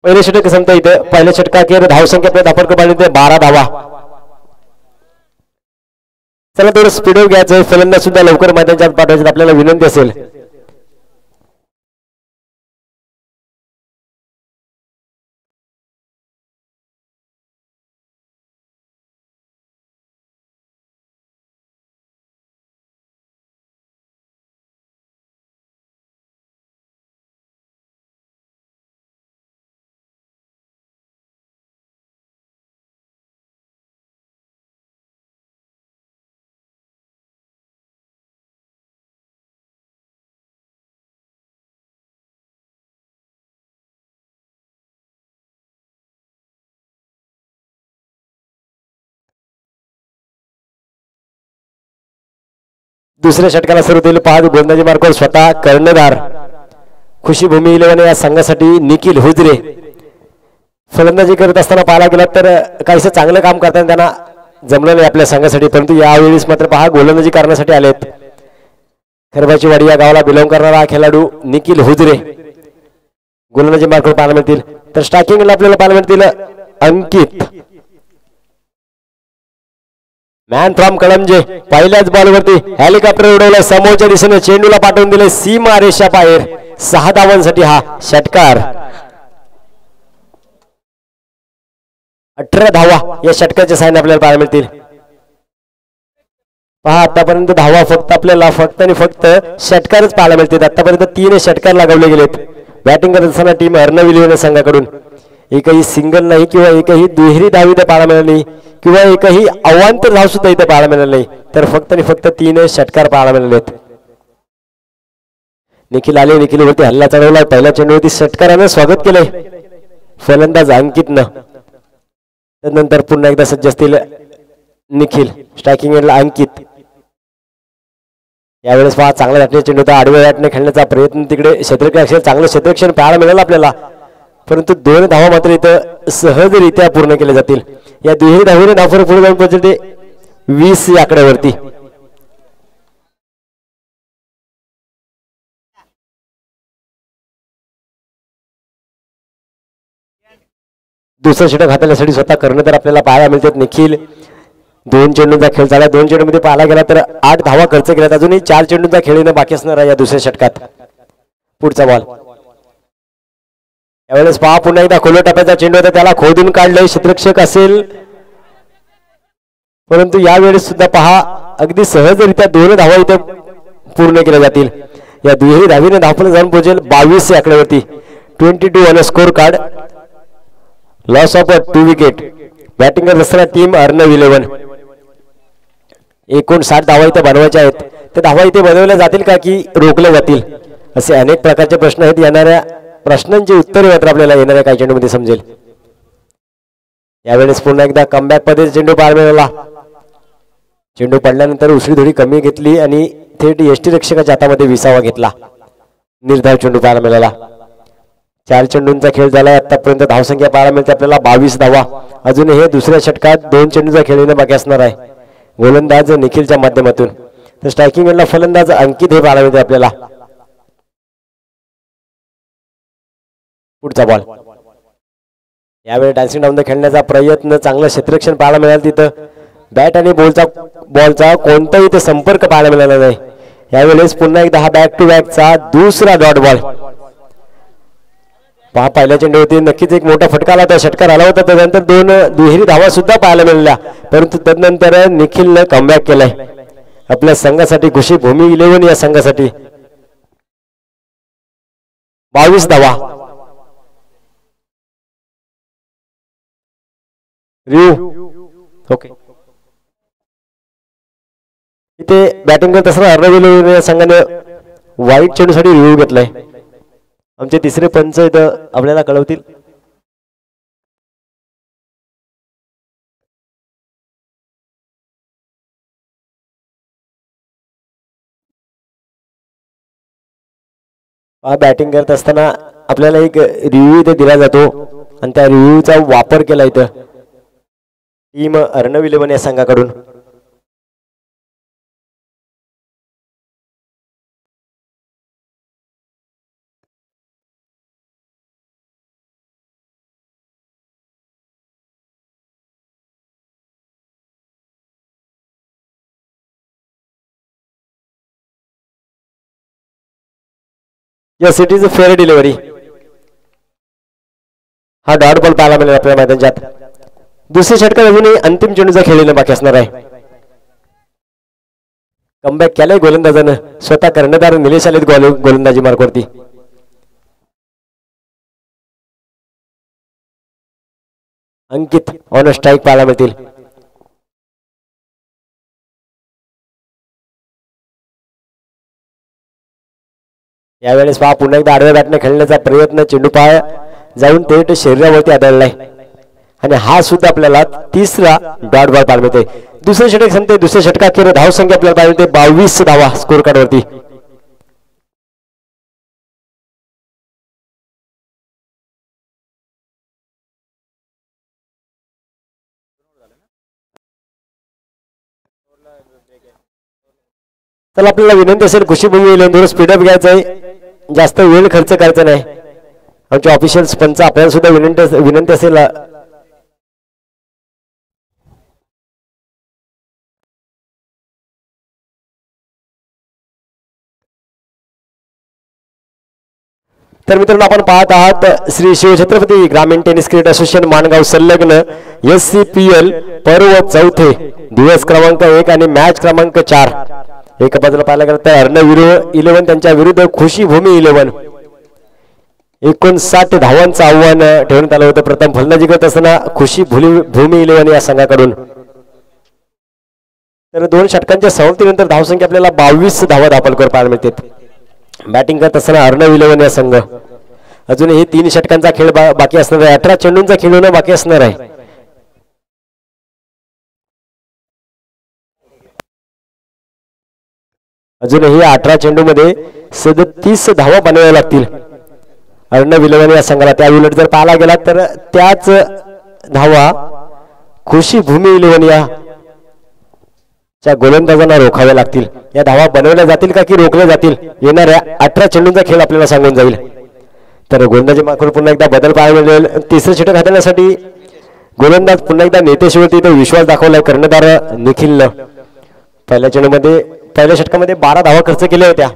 पहिले षटक संपता इथे पहिल्या षटकाखेर धावसंख्या आपल्या धापडकर पाहिजे 12 धावा. चला थोडं स्पीडवर घ्यायचं. फलंदाज सुद्धा लवकर मैदानाच्या पाठवायचं आपल्याला विनंती असेल. दुसऱ्या षटकाला सुरू होईल. पाहत गोलंदाजी मार्गावर स्वतः कर्णधार खुशीभूमी 11 या संघासाठी निखिल हुजरे. फलंदाजी करत असताना पाहायला गेला तर काहीसं चांगलं काम करताना त्यांना जमलं नाही आपल्या संघासाठी. परंतु यावेळेस मात्र पहा गोलंदाजी करण्यासाठी आलेत. खरबाची वाडी या गावाला बिलॉंग करणारा खेळाडू निखिल हुजरे गोलंदाजी मार्गावर पाहायला मिळतील. तर स्ट्रायकिंगला आपल्याला पाहायला मिळतील अंकित मॅन फ्रॉम कळमजे. पहिल्याच बॉलवरती हेलिकॉप्टर उडवलं. समोरच्या दिशेने चेंडूला पाठवून दिले सीमा रेषा बाहेर. 6 धावांसाठी हा षटकार. 18 धावा या षटकाच्या साहाय्याने आपल्याला पाहायला मिळतील. पहा आतापर्यंत धावा आपल्याला फक्त आणि फक्त षटकारच पाहायला मिळतील. आतापर्यंत 3 षटकार लागवले गेलेत. बॅटिंग करत असताना टीम अर्णव संघाकडून एकही सिंगल नाही किंवा एकही दुहेरी धाव इथे पाहायला मिळाली किंवा एकही अवांतर धाव सुद्धा इथे पाहायला मिळाली नाही. तर फक्त आणि फक्त 3 षटकार पाहायला मिळालेत. निखिल आले. निखिलवरती हल्ला चढवला. पहिल्या चेंडूवरती षटकाराने स्वागत केलंय फलंदाज अंकितनं. त्यानंतर पुन्हा एकदा सज्ज असतील निखिल. स्ट्रायकिंग एंडला अंकित. यावेळेस पहा चांगला बॅटने चेंडू होता. आडव्या बॅटने खेळण्याचा प्रयत्न तिकडे क्षेत्ररक्षण चांगलं क्षेत्ररक्षण पाहायला मिळालं आपल्याला. परंतु 2 धावा मात्र इथं सहजरित्या पूर्ण केल्या जातील. या दुहेरी धावेने धावफरक पुढे जाऊन पोहोचते 20 या आकड्यावरती. दुसरं षटक हाताळण्यासाठी स्वतः कर्णधार आपल्याला पाहायला मिळतात निखिल. 2 चेंडूंचा खेळ झाला. 2 चेंडूमध्ये पाहायला गेला तर 8 धावा खर्च केल्यात. अजूनही 4 चेंडूंचा खेळ येणं बाकी असणार आहे या दुसऱ्या षटकात. पुढचा बॉल. यावेळेस पहा पुन्हा एकदा खोल टप्प्याचा चेंडू होता. त्याला खोदून काढलंय क्षेत्ररक्षक असेल. परंतु यावेळेस सुद्धा पहा अगदी सहजरित्या 2 धावा इथे पूर्ण केल्या जातील. या दुहेरी धावीने धावफलक जाऊन पोहोचेल 22 या आकड्यावरती. 22 on score card. Loss of 2 wicket. Batting करत असताना टीम अर्णव 11. 59 धावा इथे बनवायच्या आहेत. ते धावा इथे बनवल्या जातील का की रोखल्या जातील असे अनेक प्रकारचे प्रश्न आहेत. येणाऱ्या प्रश्नांची उत्तरे मात्र आपल्याला येणाऱ्या काही चेंडूमध्ये समजेल. यावेळेस पुन्हा एकदा कमबॅक पद्धतीने चेंडू पाहायला मिळाला. चेंडू पडल्यानंतर उसळी थोडी कमी घेतली आणि थेट यष्टीरक्षकाच्या हातामध्ये विसावा घेतला. निर्धाव चेंडू पाहायला मिळाला. 4 चेंडूंचा खेळ झाला. आतापर्यंत धावसंख्या पाहायला मिळते आपल्याला 22 धावा. अजून हे दुसऱ्या षटकात 2 चेंडूचा खेळ येणं बाकी असणार आहे. गोलंदाज निखिलच्या माध्यमातून तर स्ट्रायकिंग एंडला फलंदाज अंकित हे पाहायला मिळते आपल्याला. पुढचा बॉल. यावेळी डान्सिंग डाऊन खेळण्याचा प्रयत्न, चांगलं क्षेत्ररक्षण पाहायला मिळालं. तिथं बॅट आणि बॉलचा कोणताही इथे संपर्क पाहायला मिळाला नाही. यावेळेस पुन्हा एकदा हा बॅक टू बॅकचा दुसरा डॉट बॉल. पहा पहिल्या चेंडूवरती नक्कीच एक मोठा फटका आला होता, षटकार आला होता. त्यानंतर 2 दुहेरी धावा सुद्धा पाहायला मिळाल्या. परंतु तदनंतर निखिलनं कमबॅक केलाय आपल्या संघासाठी. खुशी भूमी 11 या संघासाठी 22 धावा. ओके, इथे बॅटिंग करत असताना अर्णव या संघाने वाईट चेंडूसाठी रिव्ह्यू घेतलाय. आमचे तिसरे पंच इथं आपल्याला कळवतील. बॅटिंग करत असताना आपल्याला एक रिव्ह्यू इथे दिला जातो आणि त्या रिव्ह्यूचा वापर केला इथं टीम अर्णव 11 या संघाकडून. Yes, it is a fair delivery. हा डॉट बॉल पाहायला मिळेल आपल्या मैदानात. दुसऱ्या षटकात अजूनही अंतिम चेंडूचा खेळ बाकी असणार आहे. कमबॅक केलाय गोलंदाजानं. स्वतः कर्णधार निलेश आलेत गोलंदाजी मार्कवरती. अंकित ऑन स्ट्राईक पाहायला मिळतील. यावेळेस पहा पुन्हा एकदा आडव्या बॅटने खेळण्याचा प्रयत्न. चेंडू पाय जाऊन थेट शरीरावरती आदळलाय आणि हा सुद्धा आपल्याला तिसरा डॉट बॉल पाहायला मिळते. दुसरे षटक संपते. दुसऱ्या षटकात धाव संख्या आपल्याला पाहायला मिळते 22 धावा स्कोर कार्ड वरती. तर आपल्याला विनंती असेल खुशीभूमी थोडं स्पीडअप घ्यायचं आहे, जास्त वेळ खर्च करायचा नाही. आमचे ऑफिशियल्स पंच आपल्याला सुद्धा विनंती असेल. तर मित्रांनो आपण पाहत आहात श्री शिवछत्रपती ग्रामीण टेनिस क्रिकेट असोसिएशन माणगाव संलग्न SCPL पर्व 4 दिवस क्रमांक 1 आणि मॅच क्रमांक 4. एका बाजूला पाहायला गेलं तर अर्णव 11 त्यांच्या विरुद्ध खुशी भूमी 11. 59 धावांचं आव्हान ठेवण्यात आलं होतं. प्रथम फलंदाजी करत असताना खुशी भूमी 11 या संघाकडून. तर 2 षटकांच्या समाप्तीनंतर धावसंख्या आपल्याला 22 धावा दाखल पाहायला मिळते. बॅटिंग करत असताना अर्णव 11 या संघ. अजूनही 3 षटकांचा खेळ बाकी असणार आहे. 18 चेंडूंचा खेळ होणं बाकी असणार आहे. अजूनही 18 चेंडूमध्ये 37 धावा बनवाव्या लागतील अर्णव 11 या संघाला. त्या उलट जर पाहायला गेला तर त्याच धावा खुशी भूमी 11 या गोलंदाजांना रोखाव्या लागतील. या धावा बनवल्या जातील का की रोखल्या जातील येणाऱ्या 18 चेंडूंचा खेळ आपल्याला सांगून जाईल. तर गोलंदाजी मार्कवर पुन्हा एकदा बदल पाहायला मिळेल. तिसरं षटक हाताळण्यासाठी गोलंदाज पुन्हा एकदा नेतेशिवरती तो विश्वास दाखवलाय कर्णधार निखिलनं. पहिल्या षटकामध्ये 12 धावा खर्च केल्या होत्या,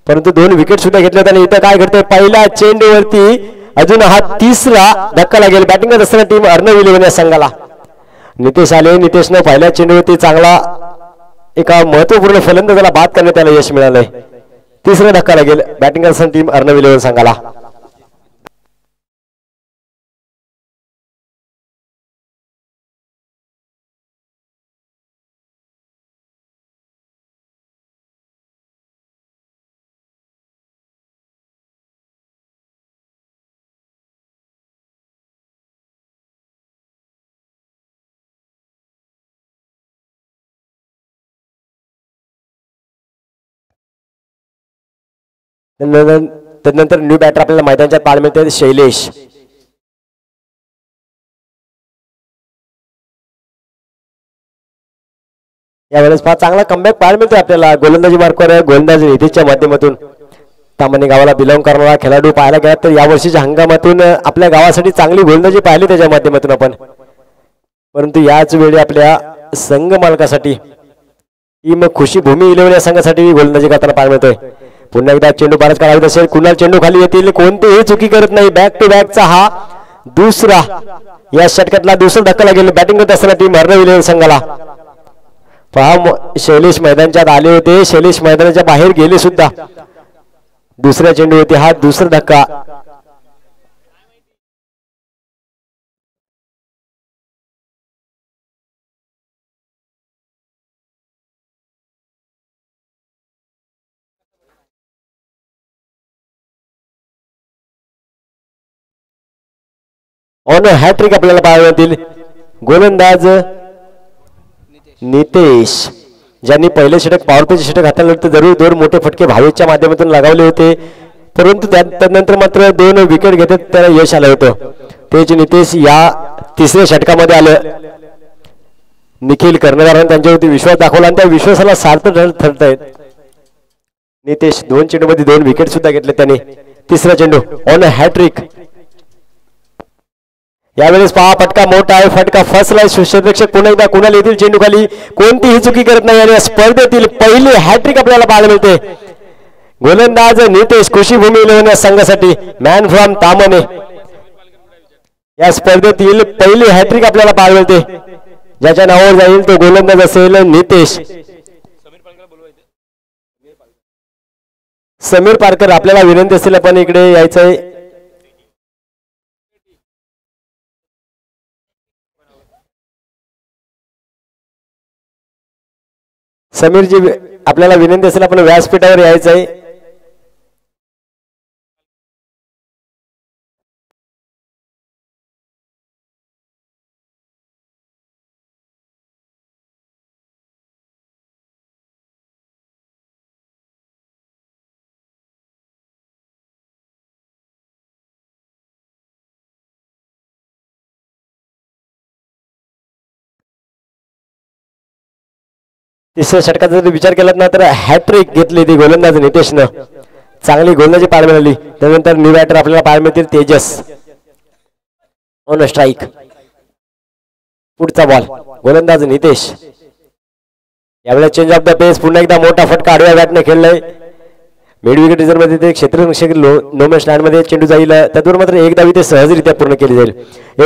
परंतु 2 विकेट सुद्धा घेतल्या होत्या. आणि इथं काय घडतंय, पहिल्या चेंडूवरती अजून हा तिसरा धक्का लागेल. बॅटिंग करत असताना टीम अर्णव 11 या संघाला नितेश आले. नितेशनं पहिल्या चेंडूवरती चांगला एका महत्वपूर्ण फलंदाजाला बाद करण्यात त्याला यश मिळालंय. तिसरा धक्का लागेल बॅटिंग करत असताना टीम अर्णव 11 संघाला. त्यानंतर न्यू बॅटर आपल्याला मैदानाच्या पाहायला मिळते शैलेश. यावेळेस फार चांगला कमबॅक पाहायला मिळतोय आपल्याला गोलंदाजी मार्कवर गोलंदाज निधीच्या माध्यमातून. तामाणे गावाला बिलॉंग करणारा खेळाडू पाहायला गेला तर यावर्षीच्या हंगामातून आपल्या गावासाठी चांगली गोलंदाजी पाहिली त्याच्या माध्यमातून आपण. परंतु याच वेळी आपल्या संघ मालकासाठी टीम खुशी भूमी 11 या संघासाठी गोलंदाजी करताना पाहायला मिळतोय. पुन्हा एकदा चेंडू बारच काढावीत असेल, कुणाल चेंडू खाली येतील, कोणतीही चुकी करत नाही. बॅक टू बॅकचा हा दुसरा या षटकातला दुसरा धक्का लागेल बॅटिंग करत असताना टीम हरवली संघाला. पहा शैलेश मैदानात आले होते, शैलेश मैदानाच्या बाहेर गेले सुद्धा. दुसऱ्या चेंडू होते हा दुसरा धक्का. ऑन हॅट्रिक आपल्याला पाहायला मिळतील. गोलंदाज नितेश ज्यांनी पहिले षटक पॉवरप्लेचे षटक हाताळले होते, जरूर 2 मोठे फटके भावेच्या माध्यमातून लगावले होते, परंतु त्यानंतर मात्र 2 विकेट घेतात त्याला यश आलं होतं. तेच नितेश या तिसऱ्या षटकामध्ये आलं. निखिल कर्णधारांनी त्यांच्यावरती विश्वास दाखवला आणि त्या विश्वासाला सार्थ ठरत आहेत. नितेश 2 चेंडूमध्ये 2 विकेट सुद्धा घेतले त्याने. तिसरा चेंडू ऑन हॅट्रिक. यावेळेस पहा फटका मोठा आहे, फटका फसलाय. क्षेत्ररक्षक पुन्हा एकदा कुणाला येतील चेंडू खाली, कोणतीही चुकी करत नाही आणि स्पर्धेतील पहिली हॅट्रिक आपल्याला पाहायला मिळते. गोलंदाज नितेश कृषीभूमी 11 या संघासाठी मॅन फ्रॉम तामणे. या स्पर्धेतील पहिली हॅट्रिक आपल्याला पाहायला मिळते. ज्याच्या नावावर जाईल तो गोलंदाज असेल नितेश. समीर पारकर आपल्याला विनंती असेल आपण इकडे यायचंय. समीरजी आपल्याला विनंती असेल आपण व्यासपीठावर यायचं आहे. तिसऱ्या षटकाचा जर विचार केला ना तर हॅट्रिक घेतली ती गोलंदाज नितेशनं. चांगली गोलंदाजी पाहायला मिळाली. त्यानंतर न्यू बॅटर आपल्याला पाहायला मिळतील तेजस. On strike. पुढचा बॉल गोलंदाज नितेश. यावेळेस चेंज ऑफ द पेस. पुन्हा एकदा मोठा फटका आडव्या बॅटने खेळलाय. मिड विकेट रिझर्व मध्ये ते क्षेत्ररक्षक नोमॅन लँड मध्ये चेंडू जाईल. त्यातून मात्र 1 धावी ते सहजरित्या पूर्ण केली जाईल.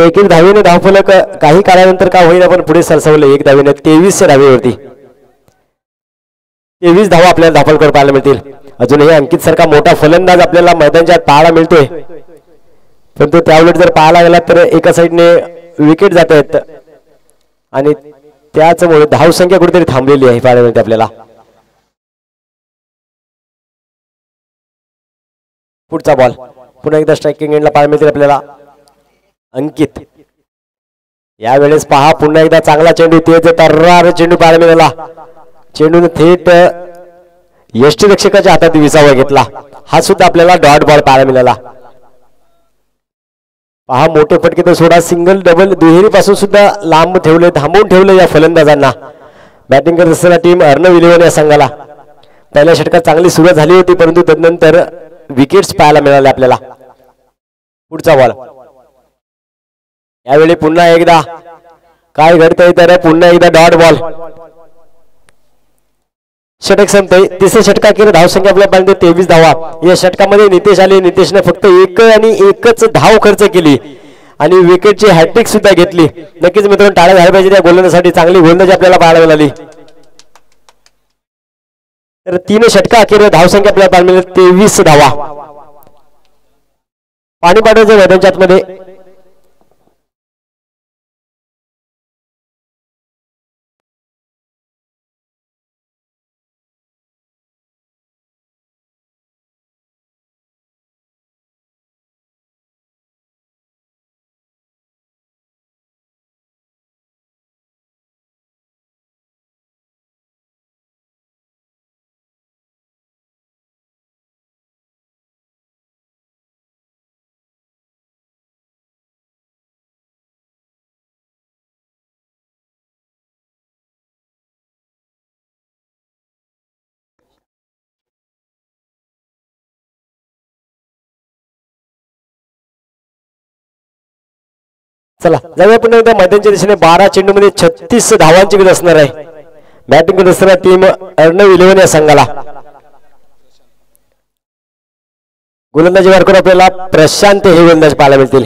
1 धावीने धावफलक काही काळानंतर का होईल आपण पुढे सरसवले. 1 धावीने 23 धावेवरती 23 धावा आपल्याला धावफलकावर पाहायला मिळतील. अजूनही अंकित सारखा मोठा फलंदाज आपल्याला मैदानाच्या पाहायला मिळतोय, परंतु त्याउलट जर पाहायला गेला तर एका साईडने विकेट जात आहेत आणि त्याचमुळे धावसंख्या कुठेतरी थांबलेली आहे पाहायला मिळते आपल्याला. पुढचा बॉल पुन्हा एकदा स्ट्रायकिंग एंडला पाहायला मिळतील आपल्याला अंकित. यावेळेस पहा पुन्हा एकदा चांगला चेंडू, तेज तर्रार चेंडू पाहायला मिळाला. चेंडूने थेट यष्टीरक्षकाच्या हातात विसावा घेतला. हा सुद्धा आपल्याला डॉट बॉल पाहायला मिळाला. पहा मोठे फटके तर सोडा, सिंगल डबल दुहेरी पासून सुद्धा लांब ठेवले, थांबवून ठेवले या फलंदाजांना. बॅटिंग करत असताना टीम अर्णव 11 या संघाला पहिल्या षटकात चांगली सुरुवात झाली होती, परंतु त्यानंतर विकेट्स पाहायला मिळाले आपल्याला. पुढचा बॉल यावेळी पुन्हा एकदा काय घडतंय तर पुन्हा एकदा डॉट बॉल. षटक संपतंय. तिसऱ्या षटकाखेर धावसंख्या आपल्याला पाहिजे 23 धावा. या षटकामध्ये नितेश आले. नितेशने फक्त एकच धाव खर्च केली आणि विकेटची हॅट्रिक सुद्धा घेतली. नक्कीच मित्रांनो टाळ्या झाल्या पाहिजे त्या गोलंदाजीसाठी. चांगली गोलंदाजी आपल्याला पाहायला मिळाली. तर 3 षटका अखेर धावसंख्या आपल्याला पाहायला मिळाली 23 धावा. पाणी पाठवायचं मैदानाच्या आतमध्ये. चला जाऊया पुन्हा एकदा मैदानच्या दिशेने. 12 चेंडू मध्ये 36 धावांची गरज असणार आहे. बॅटिंग करत असताना टीम अर्णव 11 या संघाला. गोलंदाजी मार्कवर आपल्याला प्रशांत हे गोलंदाज पाहायला मिळतील.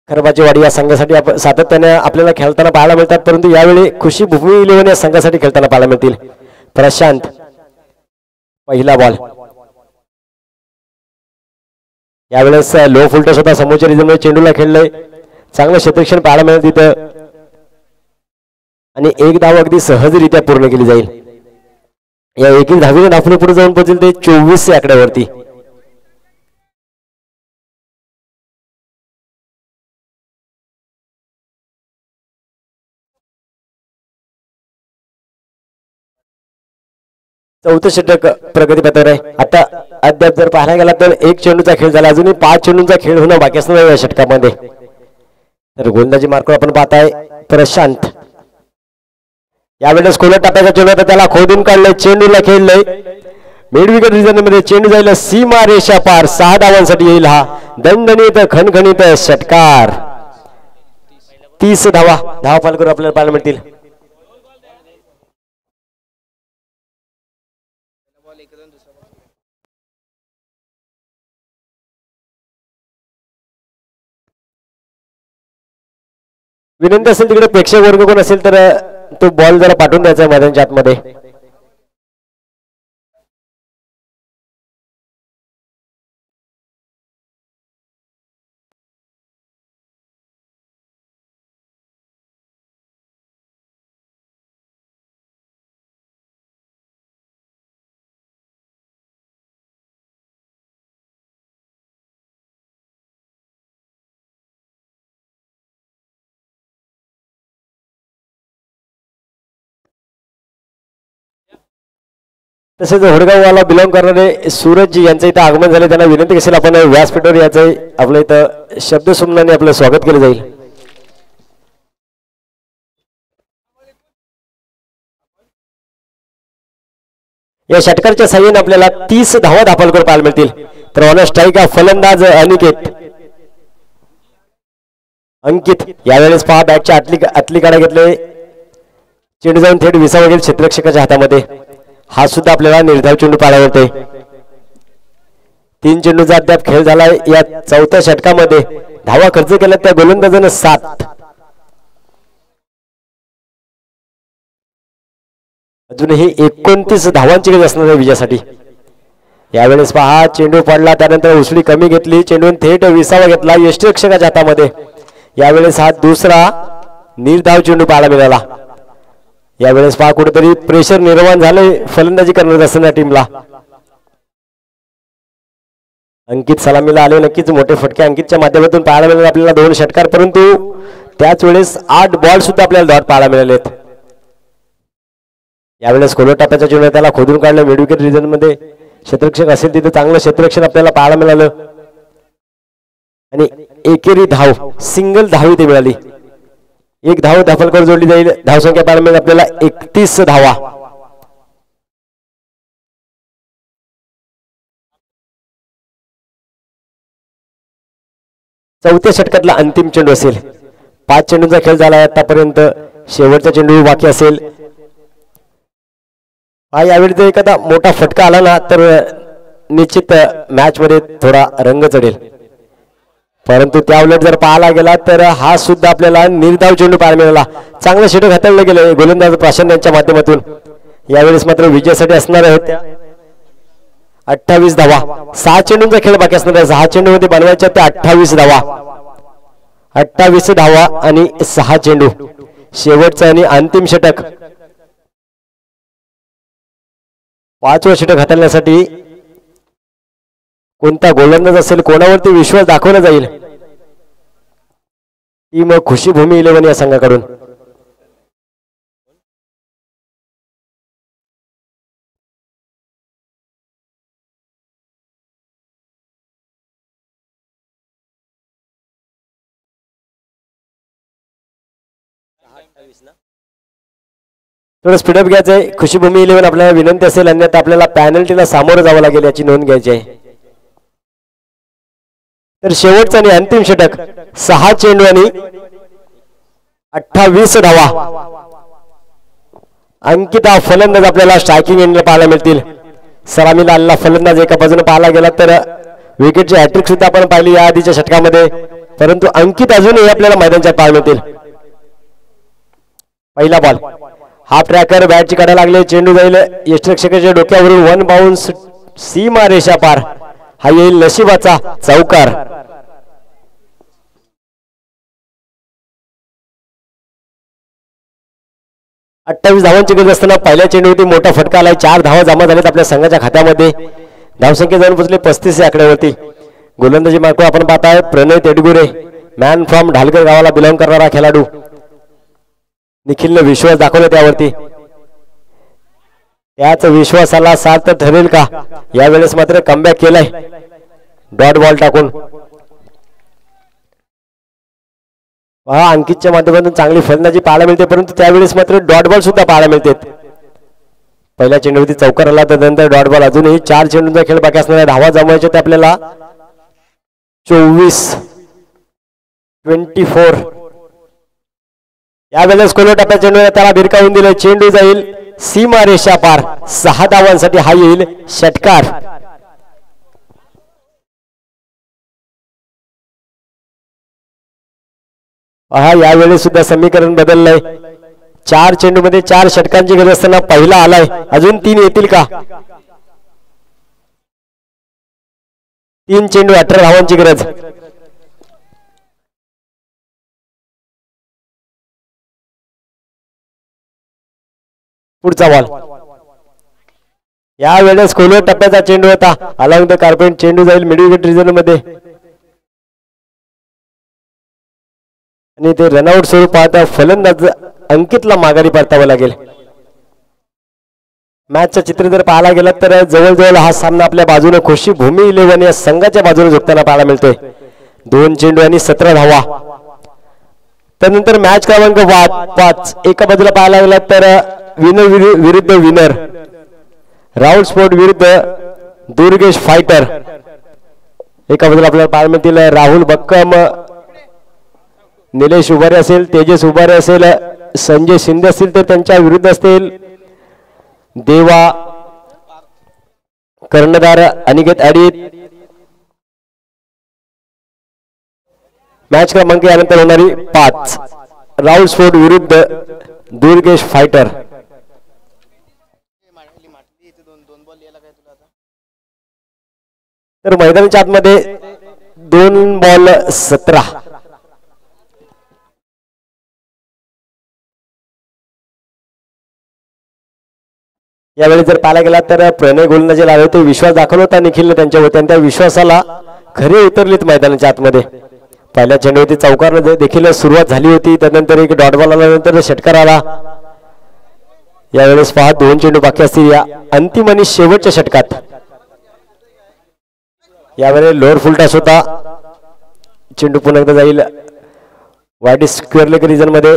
खरबाचीवाडी या संघासाठी सातत्याने आपल्याला खेळताना पाहायला मिळतात, परंतु यावेळी खुशी भूमी 11 या संघासाठी खेळताना पाहायला मिळतील. प्रशांत पहिला बॉल. यावेळेस लो फुलटस होता समोरच्या रिझनमध्ये चेंडूला खेळलंय. चांगलं क्षेत्ररक्षण पाहायला मिळेल तिथं आणि एक धाव अगदी सहजरित्या पूर्ण केली जाईल. या एक धावीने धावून पुढे जाऊन पोहोचेल ते 24 या आकड्यावरती. चौथं षटक प्रगतीपथावर आहे. आता अद्याप जर पाहायला गेला तर एक चेंडूचा खेळ झाला, अजूनही 5 चेंडूचा खेळ होणं बाकी असणार या षटकामध्ये. तर गोलंदाजी मार्कवर आपण पाहताय प्रशांत. यावेळेस खोलट टाकायचा चेंडू होता, त्याला खोदून काढलंय, चेंडूला खेळलंय. मिड विकेट रिझन मध्ये चेंडू जाईल सीमा रेषा पार. 6 धावांसाठी येईल हा दणदणीत खणखणीत षटकार. 30 धावा पालकर आपल्याला पाहायला मिळतील. विनंती असेल तिकडे प्रेक्षक वर्ग कोण असेल तर तो बॉल जरा पाठवून द्यायचा मैदानाच्या आतमध्ये. तसेच होडगाववाला बिलॉंग करणारे सूरज यांचं इथं आगमन झाले. त्यांना विनंती असेल आपण व्यासपीठावर याचं आपलं इथं शब्दसुमनाने आपलं स्वागत केलं जाईल. या षटकाच्या साह्याने आपल्याला 30 धावा धापालकर पाहायला मिळतील. तर ऑन स्ट्राईक हा फलंदाज अंकित यावेळेस पहा बॅटच्या आतली काढा घेतले, चेंडू जाऊन थेट विसावा गेल क्षेत्ररक्षकाच्या हातामध्ये. हा सुद्धा आपल्याला निर्धाव चेंडू पाहायला मिळतोय. 3 चेंडूचा अद्याप खेळ झालाय. या चौथ्या षटकामध्ये धावा खर्च केला त्या गोलंदाजानं 7. अजूनही 29 धावांची गरज असणार आहे विजयासाठी. यावेळेस पहा चेंडू पडला, त्यानंतर उसळी कमी घेतली, चेंडून थेट विसावा घेतला यष्टिरक्षकाच्या हातामध्ये. यावेळेस हा दुसरा निर्धाव चेंडू पाहायला मिळाला. यावेळेस पहा कुठेतरी प्रेशर निर्माण झाले फलंदाजी करणार असताना टीमला. अंकित सलामीला आले, नक्कीच मोठे फटके अंकितच्या माध्यमातून पाहायला मिळाले आपल्याला 2 षटकार, परंतु त्याच वेळेस 8 बॉल सुद्धा आपल्याला डॉट पाहायला मिळालेत. यावेळेस खोलट टाप्याच्या चेंडू त्याला खोदून काढलं. मिड विकेट रिजन मध्ये क्षेत्ररक्षक असेल तिथे चांगलं क्षेत्ररक्षण आपल्याला पाहायला मिळालं आणि एकेरी धाव सिंगल धाव इथे मिळाली. 1 धाव धाफलकर जोडली जाईल. धावसंख्या पाहायला मिळेल आपल्याला 31 धावा. चौथ्या षटकातला अंतिम चेंडू असेल. 5 चेंडूंचा खेळ झाला आतापर्यंत, शेवटचा चेंडू बाकी असेल. हा यावेळी जर एखादा मोठा फटका आला ना तर निश्चित मॅच मध्ये थोडा रंग चढेल, परंतु त्या उलट जर पाहायला गेला तर हा सुद्धा आपल्याला निर्धाव चेंडू पाहायला मिळाला. चांगलं षटक हाताळलं गेलं गोलंदाज प्रशांत यांच्या माध्यमातून. यावेळेस मात्र विजयासाठी असणार आहेत 28 धावा. 6 चेंडूंचा खेळ बाकी असणार आहे. 6 चेंडू मध्ये बनवायच्या त्या 28 धावा. 28 धावा आणि 6 चेंडू. शेवटचा आणि अंतिम षटक. 5वं षटक हाताळण्यासाठी कोणता गोलंदाज असेल, कोणावरती विश्वास दाखवला जाईल, टीम खुशी भूमी 11 या संघाकडून. थोडं स्पीडअप घ्यायचंय. खुशीभूमी 11 आपल्याला विनंती असेल, अन्यथा आपल्याला पॅनल्टीला सामोरं जावं लागेल याची नोंद घ्यायची आहे. तर शेवटचं आणि अंतिम षटक 6 चेंडू आणि 28 धावा. अंकिता फलंदाज आपल्याला स्ट्रायकिंग एंडला पाहायला मिळतील. सलामीला आलेला फलंदाज एका बाजूने पाहायला गेला तर विकेटची हॅट्रिक सुद्धा आपण पाहिली या आधीच्या षटकामध्ये, परंतु अंकित अजूनही आपल्याला मैदानाच्या पाहायला मिळतील. पहिला बॉल हाफ ट्रॅकर बॅटची काढायला लागले. चेंडू जाईल यष्टिरक्षकाच्या डोक्यावरून 1 बाउन्स सीमा रेषा पार. हा येईल नशिबाचा चौकार. अठ्ठावीस धावांची गरज असताना पहिल्या चेंडूवरती मोठा फटका आलाय. 4 धावा जमा झाल्यात आपल्या संघाच्या खात्यामध्ये. धावसंख्या जाऊन पोहोचली 35 या आकड्यावरती. गोलंदाजी मार्ग आपण पाहताय प्रणय तेडगुरे, मॅन फ्रॉम ढालकर गावाला बिलॉंग करणारा खेळाडू. निखिलने विश्वास दाखवला त्यावरती. त्याच विश्वासाला सार्थ ठरेल का? यावेळेस मात्र कमबॅक केलाय डॉट बॉल टाकून. अंकितच्या माध्यमातून चांगली फलंदाजी पाहायला मिळते, परंतु त्यावेळेस मात्र डॉट बॉल सुद्धा पाहायला मिळते. पहिल्या चेंडूवरती चौकार आला, त्यानंतर डॉट बॉल. अजूनही 4 चेंडूंचा खेळ बाकी असणाऱ्या धावा जमवायच्या ते आपल्याला 24. यावेळेस कोलो टप्प्या चेंडूला त्याला भिरकावून दिलं. चेंडू जाईल सीमा रेषा पार. 6 धावांसाठी हा येईल षटकार. पहा यावेळेस सुद्धा समीकरण बदललंय. 4 चेंडू मध्ये 4 षटकांची गरज असताना पहिला आलाय. अजून 3 येतील का? 3 चेंडू 18 धावांची गरज. पुढचा बॉल. यावेळेस खोलवर टप्प्याचा चेंडू होता. अलॉंग द कार्पेट चेंडू जाईल मिड विकेट रिजन मध्ये आणि ते रनआउट स्वरूप पाहता फलंदाज अंकितला माघारी परतावं लागेल. मॅचचं चित्र जर पाहायला गेलं तर जवळजवळ हा सामना आपल्या बाजूने खुशीभूमी 11 या संघाच्या बाजूने झुकताना पाहायला मिळतोय. 2 चेंडू आणि 17 धावा. त्यानंतर मॅच क्रमांक 5 एका बाजूला पाहायला गेला तर विनर विरुद्ध विनर, राहुल स्पोर्ट विरुद्ध दुर्गेश फायटर. एका बाजूला आपल्याला पाहायला मिळतील राहुल बक्कम, निलेश उभारे असेल, तेजस उभारे असेल, संजय शिंदे असतील तर त्यांच्या विरुद्ध असतील देवा कर्णधार, अनिकेत अडीत. मॅच क्रमांक यानंतर होणारी 5 राहुल स्पोर्ट विरुद्ध दुर्गेश फायटर. तर मैदानाच्या आतमध्ये 2 बॉल 17. यावेळी जर पाहायला गेला तर प्रणय गोलंदाजी लावले ते विश्वास दाखवला होता निखिलने त्यांच्यावरती आणि त्या विश्वासाला खरे उतरलीत मैदानाच्या आतमध्ये. पहिल्या चेंडूवरती चौकार देखील सुरुवात झाली होती, त्यानंतर एक डॉट बॉल आल्यानंतर षटकार आला. यावेळेस पहा 2 चेंडू बाकी असतील या अंतिम आणि शेवटच्या षटकात. यावेळी लोअर फुल टॉस होता. चेंडू पुन्हा एकदा जाईल वाईट स्क्वेअर लेग रिजन मध्ये.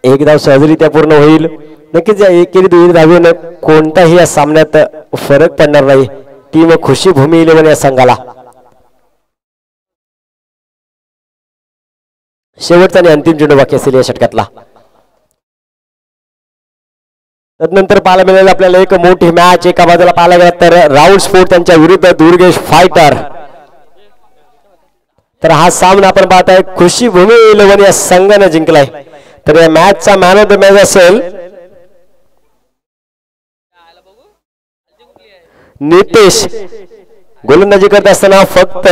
1 धाव सहजरित्या पूर्ण होईल. नक्कीच या एकेरी 2 धावेनं कोणताही या सामन्यात फरक पडणार नाही टीम खुशीभूमी 11 या संघाला. शेवटचा आणि अंतिम चेंडू बाकी असेल या षटकातला. त्यानंतर पाहायला मिळेल आपल्याला एक मोठी मॅच. एका बाजूला पाहायला गेला तर राहुल स्पोर्ट त्यांच्या विरुद्ध दुर्गेश फायटर. तर हा सामना आपण पाहताय खुशीभूमी 11 या संघाने जिंकलाय. तर या मॅचचा मॅन ऑफ द मॅच असेल नितेश. गोलंदाजी करत असताना फक्त